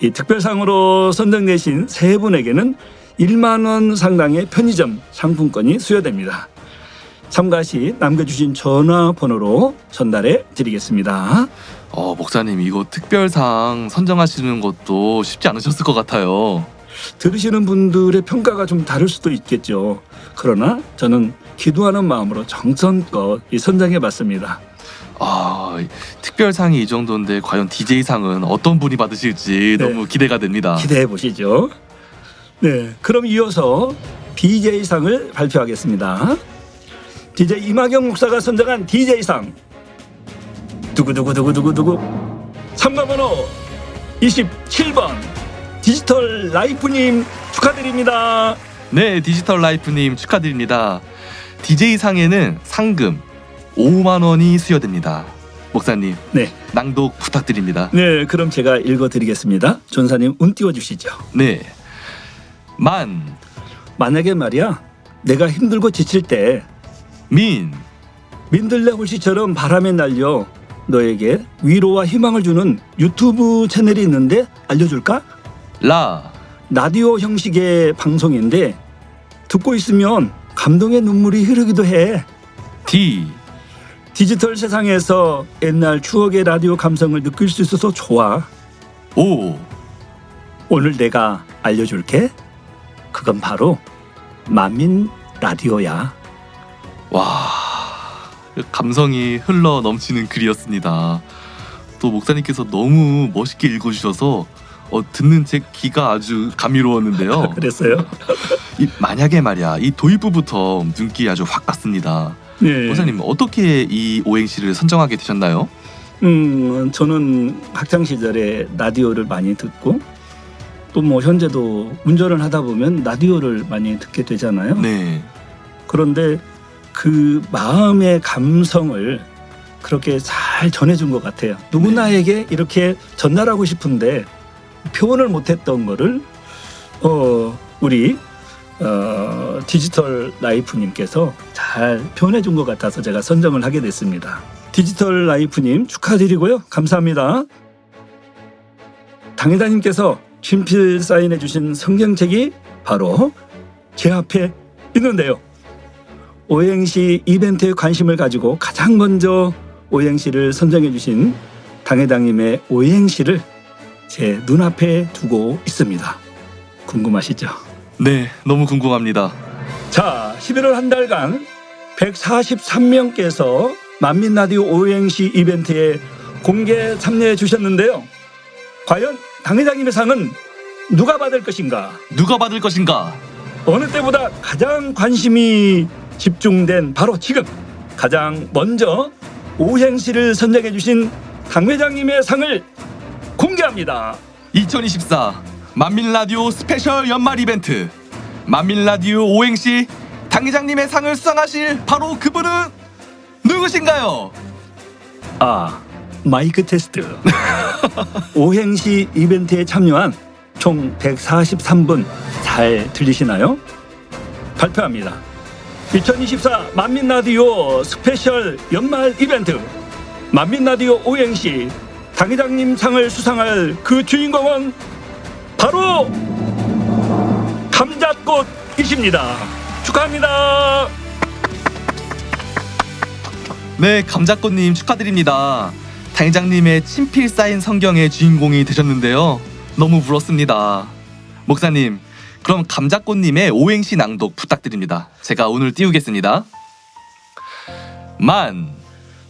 이 특별상으로 선정되신 세 분에게는 1만 원 상당의 편의점 상품권이 수여됩니다. 참가 시 남겨주신 전화번호로 전달해 드리겠습니다. 목사님, 이거 특별상 선정하시는 것도 쉽지 않으셨을 것 같아요. 들으시는 분들의 평가가 좀 다를 수도 있겠죠. 그러나 저는 기도하는 마음으로 정성껏 선정해 봤습니다. 특별상이 이 정도인데 과연 DJ상은 어떤 분이 받으실지 네. 너무 기대가 됩니다. 기대해 보시죠. 네, 그럼 이어서 DJ상을 발표하겠습니다. DJ 이마경 목사가 선정한 DJ상 두구두구두구두구두구 참가번호 27번 디지털 라이프님 축하드립니다. 네, 디지털 라이프님 축하드립니다. DJ상에는 상금 5만 원이 수여됩니다. 목사님, 네, 낭독 부탁드립니다. 네, 그럼 제가 읽어드리겠습니다. 전사님 운 띄워주시죠. 네. 만약에 말이야, 내가 힘들고 지칠 때 민들레 홀씨처럼 바람에 날려 너에게 위로와 희망을 주는 유튜브 채널이 있는데 알려줄까? 라디오 형식의 방송인데 듣고 있으면 감동의 눈물이 흐르기도 해. 디지털 세상에서 옛날 추억의 라디오 감성을 느낄 수 있어서 좋아. 오늘 내가 알려줄게. 그건 바로 만민 라디오야. 감성이 흘러 넘치는 글이었습니다. 또 목사님께서 너무 멋있게 읽어주셔서 듣는 제 귀가 아주 감미로웠는데요. 그랬어요? 만약에 말이야, 이 도입부부터 눈길이 아주 확 갔습니다. 네. 목사님, 어떻게 이 오행시를 선정하게 되셨나요? 저는 학창 시절에 라디오를 많이 듣고 또 뭐 현재도 운전을 하다 보면 라디오를 많이 듣게 되잖아요. 네. 그런데 그 마음의 감성을 그렇게 잘 전해준 것 같아요. 누구나에게 이렇게 전달하고 싶은데 표현을 못했던 거를 우리 디지털 라이프님께서 잘 표현해준 것 같아서 제가 선정을 하게 됐습니다. 디지털 라이프님 축하드리고요. 감사합니다. 당회장님께서 친필 사인해주신 성경책이 바로 제 앞에 있는데요. 오행시 이벤트에 관심을 가지고 가장 먼저 오행시를 선정해주신 당회장님의 오행시를 제 눈앞에 두고 있습니다. 궁금하시죠? 네, 너무 궁금합니다. 자, 11월 한 달간 143명께서 만민라디오 오행시 이벤트에 공개 참여해 주셨는데요. 과연 당 회장님의 상은 누가 받을 것인가? 누가 받을 것인가? 어느 때보다 가장 관심이 집중된 바로 지금 가장 먼저 오행시를 선정해 주신 당 회장님의 상을 공개합니다. 2024 만민라디오 스페셜 연말 이벤트 만민라디오 오행시 당회장님의 상을 수상하실 바로 그분은 누구신가요? 아, 마이크 테스트. 오행시 이벤트에 참여한 총 143분 잘 들리시나요? 발표합니다. 2024 만민라디오 스페셜 연말 이벤트 만민라디오 오행시 당회장님 상을 수상할 그 주인공은 바로 감자꽃이십니다. 축하합니다. 네, 감자꽃님 축하드립니다. 당회장님의 친필 쌓인 성경의 주인공이 되셨는데요. 너무 부럽습니다. 목사님, 그럼 감자꽃님의 오행시 낭독 부탁드립니다. 제가 오늘 띄우겠습니다.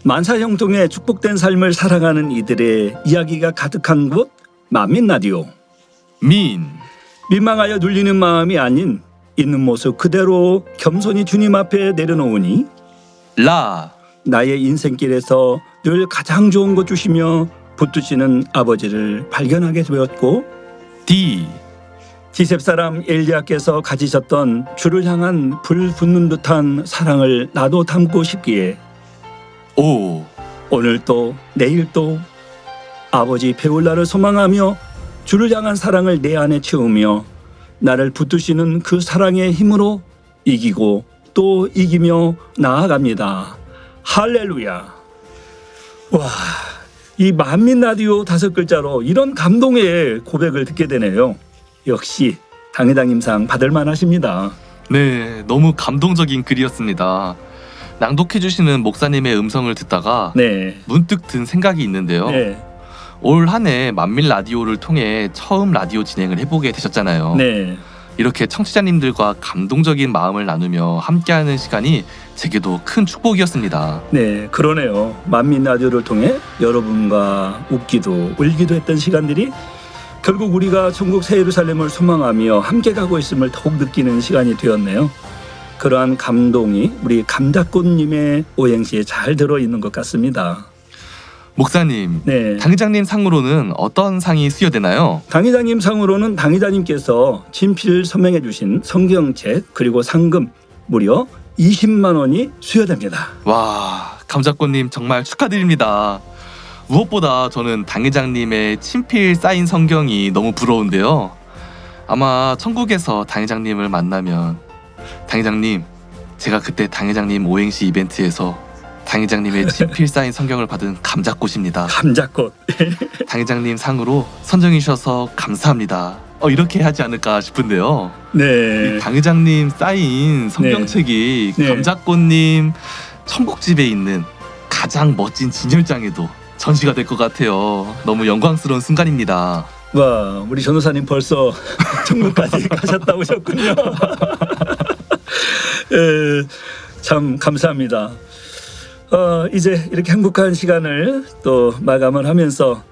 만사형통의 축복된 삶을 살아가는 이들의 이야기가 가득한 곳 만민라디오. 민, 민망하여 눌리는 마음이 아닌 있는 모습 그대로 겸손히 주님 앞에 내려놓으니 라, 나의 인생길에서 늘 가장 좋은 것 주시며 붙드시는 아버지를 발견하게 되었고 디, 디셉 사람 엘리야께서 가지셨던 주를 향한 불 붙는 듯한 사랑을 나도 담고 싶기에 오, 오늘 또 내일 또 아버지 배울 날을 소망하며 주를 향한 사랑을 내 안에 채우며 나를 붙드시는 그 사랑의 힘으로 이기고 또 이기며 나아갑니다. 할렐루야. 와, 이 만민라디오 5글자로 이런 감동의 고백을 듣게 되네요. 역시 당회장님상 받을 만하십니다. 네, 너무 감동적인 글이었습니다. 낭독해주시는 목사님의 음성을 듣다가 네. 문득 든 생각이 있는데요. 네. 올 한 해 만민 라디오를 통해 처음 라디오 진행을 해보게 되셨잖아요. 네. 이렇게 청취자님들과 감동적인 마음을 나누며 함께하는 시간이 제게도 큰 축복이었습니다. 네, 그러네요. 만민라디오를 통해 여러분과 웃기도 울기도 했던 시간들이 결국 우리가 천국 새 예루살렘을 소망하며 함께 가고 있음을 더욱 느끼는 시간이 되었네요. 그러한 감동이 우리 감자꽃님의 오행시에 잘 들어있는 것 같습니다. 목사님, 네. 당회장님 상으로는 어떤 상이 수여되나요? 당회장님 상으로는 당회장님께서 친필 서명해 주신 성경책 그리고 상금 무려 20만 원이 수여됩니다. 와, 감자꽃님 정말 축하드립니다. 무엇보다 저는 당회장님의 친필 쌓인 성경이 너무 부러운데요. 아마 천국에서 당회장님을 만나면 당회장님, 제가 그때 당회장님 오행시 이벤트에서 당회장님의 친필 쌓인 성경을 받은 감자꽃입니다. 감자꽃. 당회장님 상으로 선정해 주셔서 감사합니다. 이렇게 하지 않을까 싶은데요. 네. 당회장님 쌓인 성경책이 네. 감자꽃님 천국집에 있는 가장 멋진 진열장에도 전시가 될 것 같아요. 너무 영광스러운 순간입니다. 와, 우리 전도사님 벌써 천국까지 가셨다 오셨군요. 참 감사합니다. 이제 이렇게 행복한 시간을 또 마감을 하면서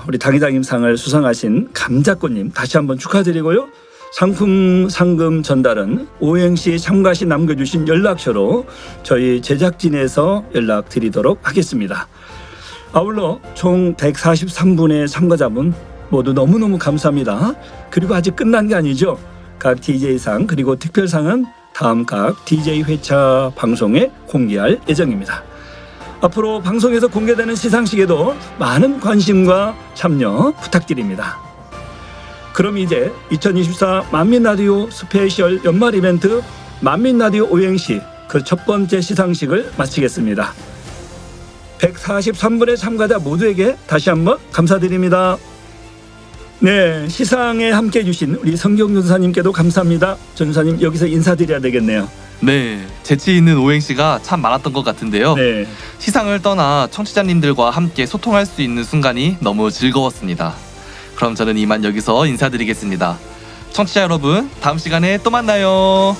우리 당회장님 상을 수상하신 감자꽃님 다시 한번 축하드리고요. 상품 상금 전달은 오행시 참가 시 남겨주신 연락처로 저희 제작진에서 연락드리도록 하겠습니다. 아울러 총 143분의 참가자분 모두 너무너무 감사합니다. 그리고 아직 끝난 게 아니죠. 각 DJ상 그리고 특별상은 다음 각 DJ 회차 방송에 공개할 예정입니다. 앞으로 방송에서 공개되는 시상식에도 많은 관심과 참여 부탁드립니다. 그럼 이제 2024 만민라디오 스페셜 연말 이벤트 만민라디오 오행시 그 첫 번째 시상식을 마치겠습니다. 143분의 참가자 모두에게 다시 한번 감사드립니다. 네, 시상에 함께해 주신 우리 성경 전사님께도 감사합니다. 전사님 여기서 인사드려야 되겠네요. 네, 재치 있는 오행시가 참 많았던 것 같은데요. 네, 시상을 떠나 청취자님들과 함께 소통할 수 있는 순간이 너무 즐거웠습니다. 그럼 저는 이만 여기서 인사드리겠습니다. 청취자 여러분, 다음 시간에 또 만나요.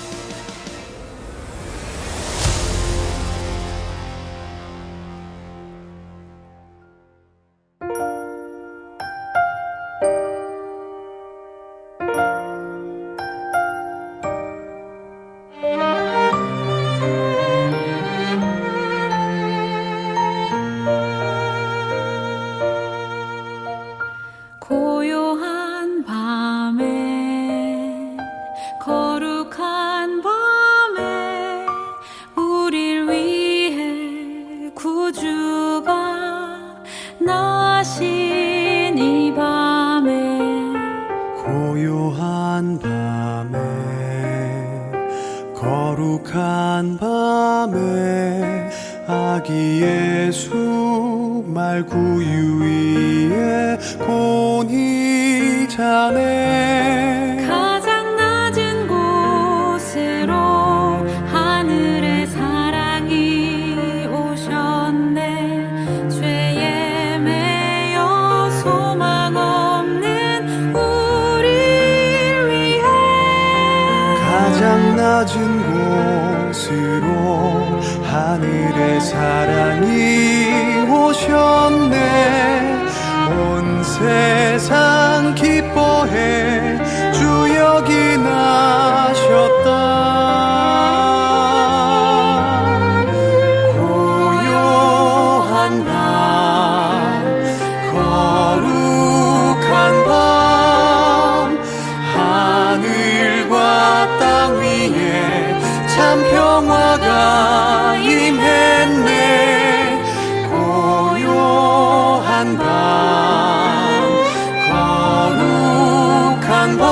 고요한 밤에 거룩한 밤에 우릴 위해 구주가 나신 이 밤에 고요한 밤에 거룩한 밤에 아기 예수 말구유 위에 곤히 자네 가장 낮은 곳으로 하늘의 사랑이 오셨네 죄에 매여 소망 없는 우릴 위해 가장 낮은 곳으로 하늘의 사랑이 오셨네 온 세상 기뻐해 주 여기 나셨다 고요한 밤 거룩한 밤 하늘과 땅 위에 참 평화가 임했네 고요한 밤 거룩한 밤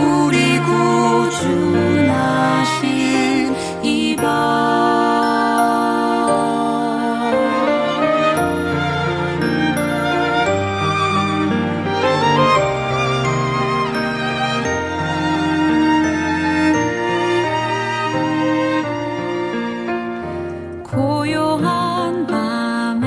우리 구주 나신 이 밤 고요한 밤에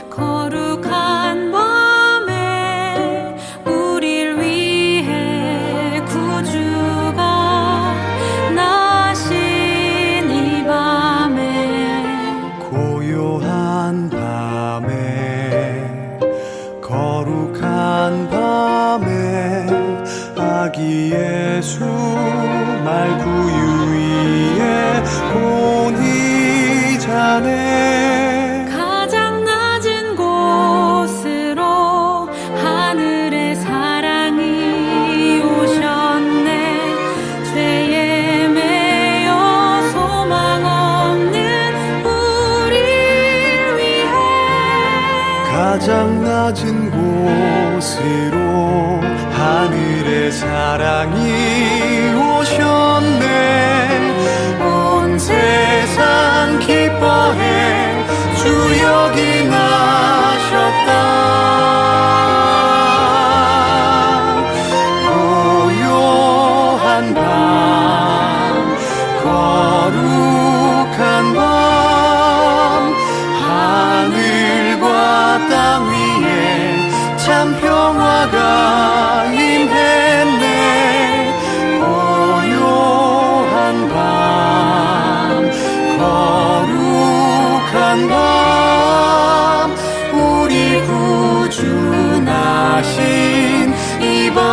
거룩한 밤에 우릴 위해 구주가 나신 이 밤에 고요한 밤에 거룩한 밤에 아기 예수 말구유 위에 곤히 자네 가장 낮은 곳으로 하늘의 사랑이 오셨네 죄에 매여 소망 없는 우릴 위해 가장 낮은 곳으로 하늘의 사랑이 오셨네 온 세상 기뻐해 주 여기 나셨다 고요한 밤 거룩한 밤 하늘과 땅 위에 참 평화가 임했네 고요한 밤 거룩한 밤 우리 구주 나신 이 밤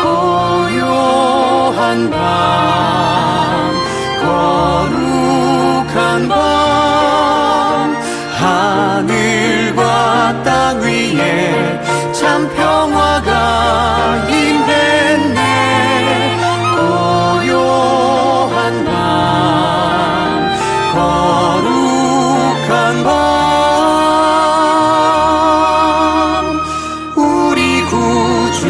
고요한 밤 거룩한 밤 하늘과 땅 위에 참 평화가 임했네 고요한 밤 거룩한 밤 우리 구주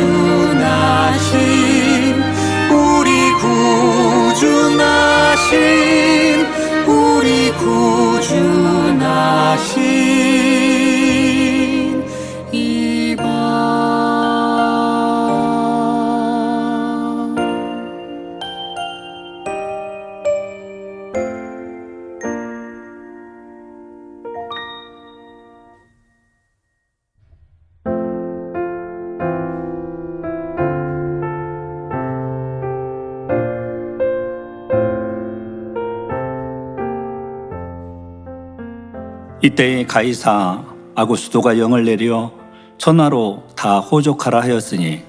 나신 우리 구주 나신 우리 구주 이때 가이사 아구스도가 영을 내려 전하로 다 호족하라 하였으니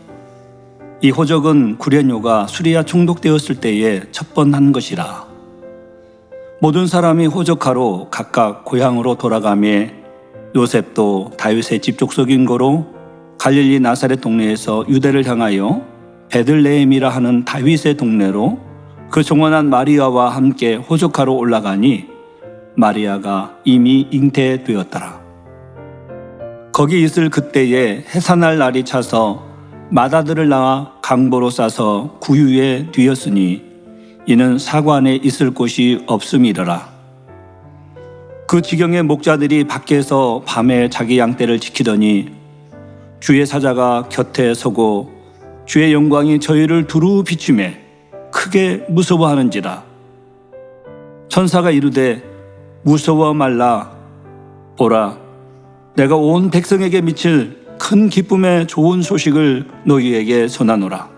이 호족은 구레뇨가 수리아 총독되었을 때에 첩번한 것이라. 모든 사람이 호족하러 각각 고향으로 돌아가며 요셉도 다윗의 집 족속인 거로 갈릴리 나사렛 동네에서 유대를 향하여 베들레헴이라 하는 다윗의 동네로 그 종원한 마리아와 함께 호족하러 올라가니 마리아가 이미 잉태되었더라. 거기 있을 그때에 해산할 날이 차서 마다들을 낳아 강보로 싸서 구유에 뒤었으니 이는 사관에 있을 곳이 없음이더라. 그 지경의 목자들이 밖에서 밤에 자기 양떼를 지키더니 주의 사자가 곁에 서고 주의 영광이 저희를 두루 비추매 크게 무서워하는지라. 천사가 이르되 무서워 말라. 보라, 내가 온 백성에게 미칠 큰 기쁨의 좋은 소식을 너희에게 전하노라.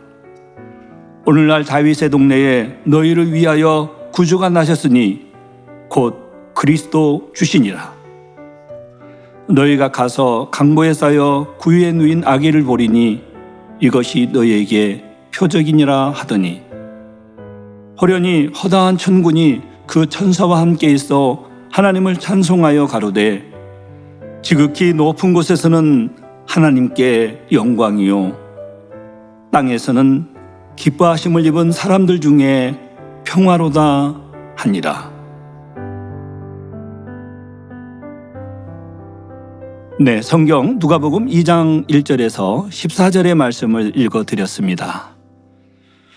오늘날 다윗의 동네에 너희를 위하여 구주가 나셨으니 곧 그리스도 주시니라. 너희가 가서 강보에 쌓여 구유에 누인 아기를 보리니 이것이 너희에게 표적이니라 하더니 호련히 허다한 천군이 그 천사와 함께 있어 하나님을 찬송하여 가로되 지극히 높은 곳에서는 하나님께 영광이요 땅에서는 기뻐하심을 입은 사람들 중에 평화로다 하니라. 네, 성경 누가복음 2장 1절에서 14절의 말씀을 읽어드렸습니다.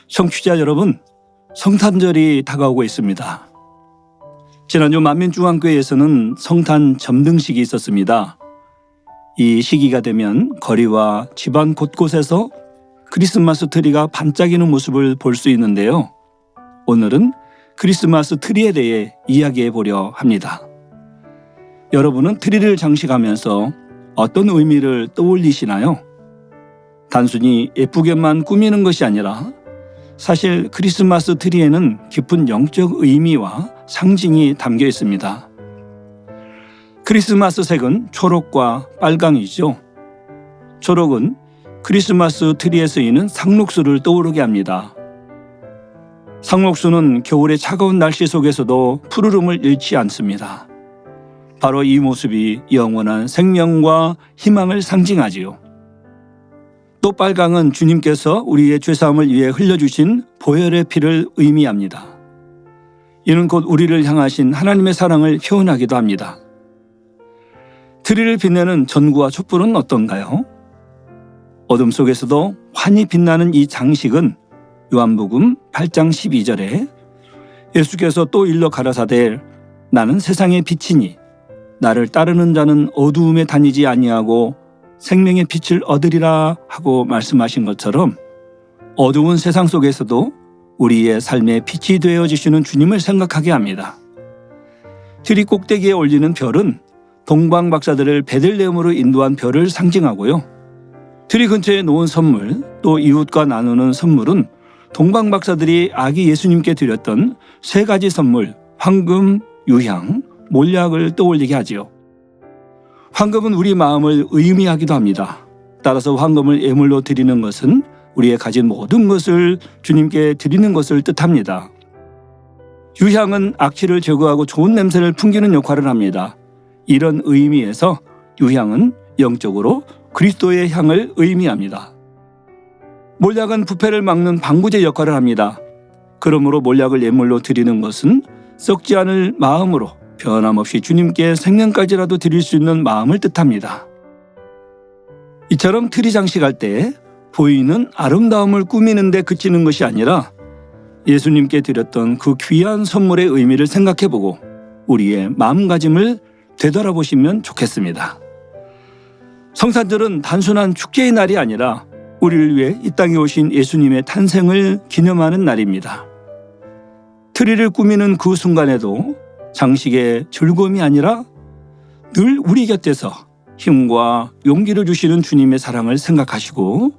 청취자 여러분, 성탄절이 다가오고 있습니다. 지난주 만민중앙교회에서는 성탄 점등식이 있었습니다. 이 시기가 되면 거리와 집안 곳곳에서 크리스마스 트리가 반짝이는 모습을 볼 수 있는데요. 오늘은 크리스마스 트리에 대해 이야기해 보려 합니다. 여러분은 트리를 장식하면서 어떤 의미를 떠올리시나요? 단순히 예쁘게만 꾸미는 것이 아니라 사실 크리스마스 트리에는 깊은 영적 의미와 상징이 담겨 있습니다. 크리스마스 색은 초록과 빨강이죠. 초록은 크리스마스 트리에 쓰이는 상록수를 떠오르게 합니다. 상록수는 겨울의 차가운 날씨 속에서도 푸르름을 잃지 않습니다. 바로 이 모습이 영원한 생명과 희망을 상징하지요. 또 빨강은 주님께서 우리의 죄사함을 위해 흘려주신 보혈의 피를 의미합니다. 이는 곧 우리를 향하신 하나님의 사랑을 표현하기도 합니다. 트리를 빛내는 전구와 촛불은 어떤가요? 어둠 속에서도 환히 빛나는 이 장식은 요한복음 8장 12절에 예수께서 또 일러 가라사대 나는 세상의 빛이니 나를 따르는 자는 어두움에 다니지 아니하고 생명의 빛을 얻으리라 하고 말씀하신 것처럼 어두운 세상 속에서도 우리의 삶의 빛이 되어주시는 주님을 생각하게 합니다. 트리 꼭대기에 올리는 별은 동방 박사들을 베들레헴으로 인도한 별을 상징하고요. 트리 근처에 놓은 선물, 또 이웃과 나누는 선물은 동방 박사들이 아기 예수님께 드렸던 세 가지 선물, 황금, 유향, 몰약을 떠올리게 하지요. 황금은 우리 마음을 의미하기도 합니다. 따라서 황금을 예물로 드리는 것은 우리의 가진 모든 것을 주님께 드리는 것을 뜻합니다. 유향은 악취를 제거하고 좋은 냄새를 풍기는 역할을 합니다. 이런 의미에서 유향은 영적으로 그리스도의 향을 의미합니다. 몰약은 부패를 막는 방부제 역할을 합니다. 그러므로 몰약을 예물로 드리는 것은 썩지 않을 마음으로 변함없이 주님께 생명까지라도 드릴 수 있는 마음을 뜻합니다. 이처럼 트리 장식할 때 보이는 아름다움을 꾸미는 데 그치는 것이 아니라 예수님께 드렸던 그 귀한 선물의 의미를 생각해보고 우리의 마음가짐을 되돌아보시면 좋겠습니다. 성탄절은 단순한 축제의 날이 아니라 우리를 위해 이 땅에 오신 예수님의 탄생을 기념하는 날입니다. 트리를 꾸미는 그 순간에도 장식의 즐거움이 아니라 늘 우리 곁에서 힘과 용기를 주시는 주님의 사랑을 생각하시고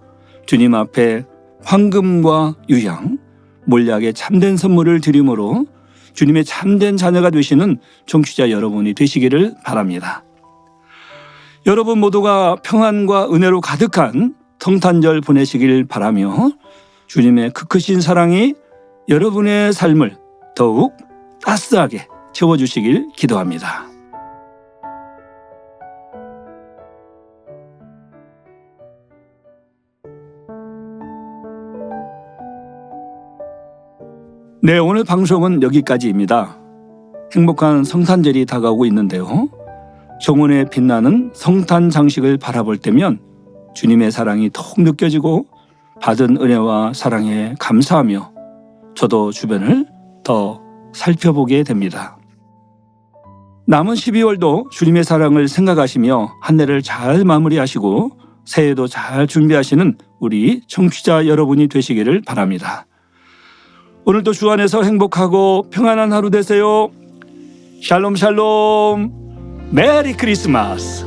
주님 앞에 황금과 유향, 몰약의 참된 선물을 드림으로 주님의 참된 자녀가 되시는 청취자 여러분이 되시기를 바랍니다. 여러분 모두가 평안과 은혜로 가득한 성탄절 보내시길 바라며 주님의 크크신 사랑이 여러분의 삶을 더욱 따스하게 채워주시길 기도합니다. 네, 오늘 방송은 여기까지입니다. 행복한 성탄절이 다가오고 있는데요. 정원에 빛나는 성탄 장식을 바라볼 때면 주님의 사랑이 더욱 느껴지고 받은 은혜와 사랑에 감사하며 저도 주변을 더 살펴보게 됩니다. 남은 12월도 주님의 사랑을 생각하시며 한 해를 잘 마무리하시고 새해도 잘 준비하시는 우리 청취자 여러분이 되시기를 바랍니다. 오늘도 주 안에서 행복하고 평안한 하루 되세요. 샬롬 샬롬. 메리 크리스마스.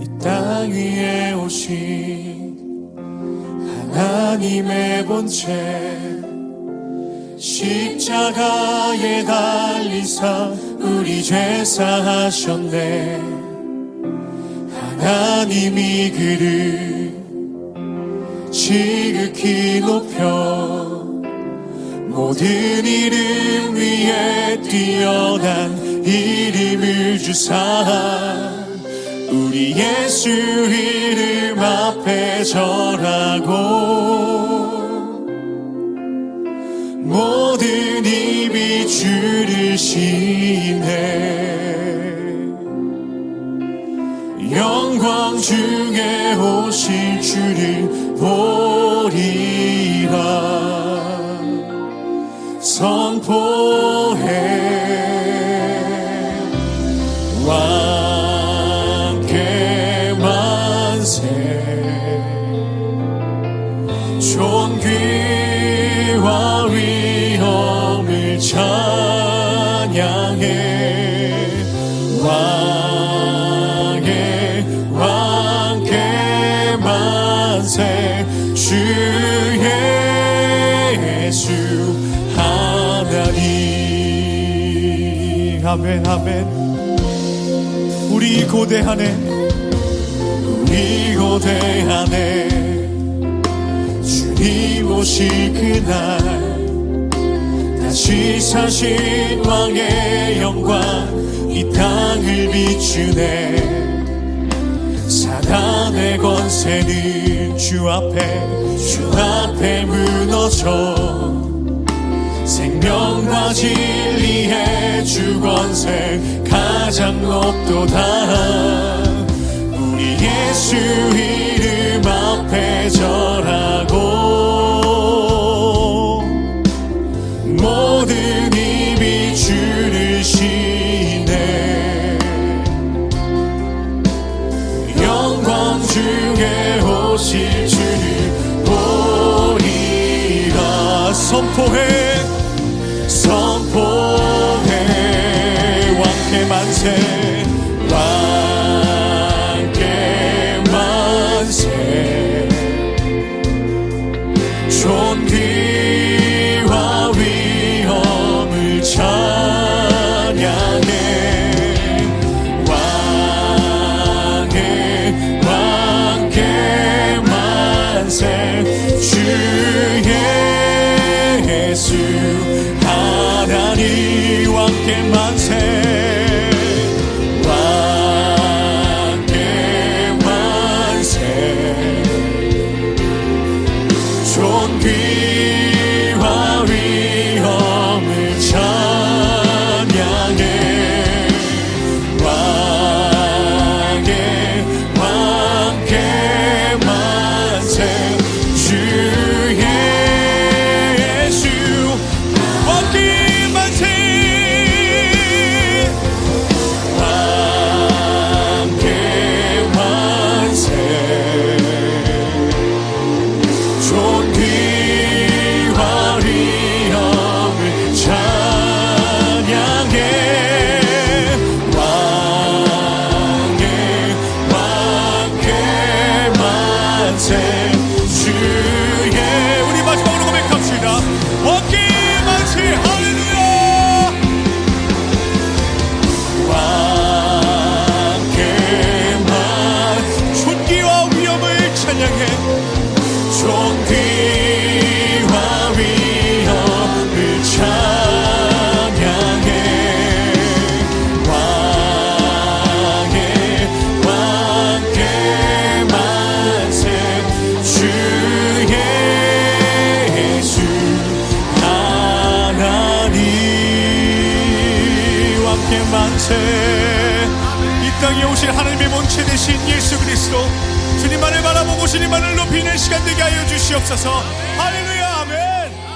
이 땅 위에 오신 하나님의 본체 십자가에 달리사 우리 죄 사하셨네. 하나님이 그를 지극히 높여 모든 이름 위에 뛰어난 이름을 주사 우리 예수 이름 앞에 절하고 모든 입이 주를 시인해. 영광 중에 오실 주를 보리라 선포해. 왕께 만세 존귀와 위엄을 찬양해. 왕께 만세 주 예수 하나님. 아멘 아멘. 우리 고대하네 우리 고대하네 주님 오실 그날 다시 사신 왕의 영광 이 땅을 비추네. 사단의 권세는 주 앞에 무너져 생명과 진리의 주 권세 가장 높도다. 우리 예수 이름 앞에 절하고 모든 입이 주를 시네. 영광 중에 오실 주를 보리라 선포해 왕께 만세 왕께 만세 존귀와 위엄을 찬양해. 왕께 만세 주 예수 하나님. 왕께 만세 왕께 만세 존귀 함께 만세. 이 땅에 오신 하나님의 본체 되신 예수 그리스도, 주님만을 바라보고 주님만을 높이는 시간 되게 하여 주시옵소서. 할렐루야. 아멘.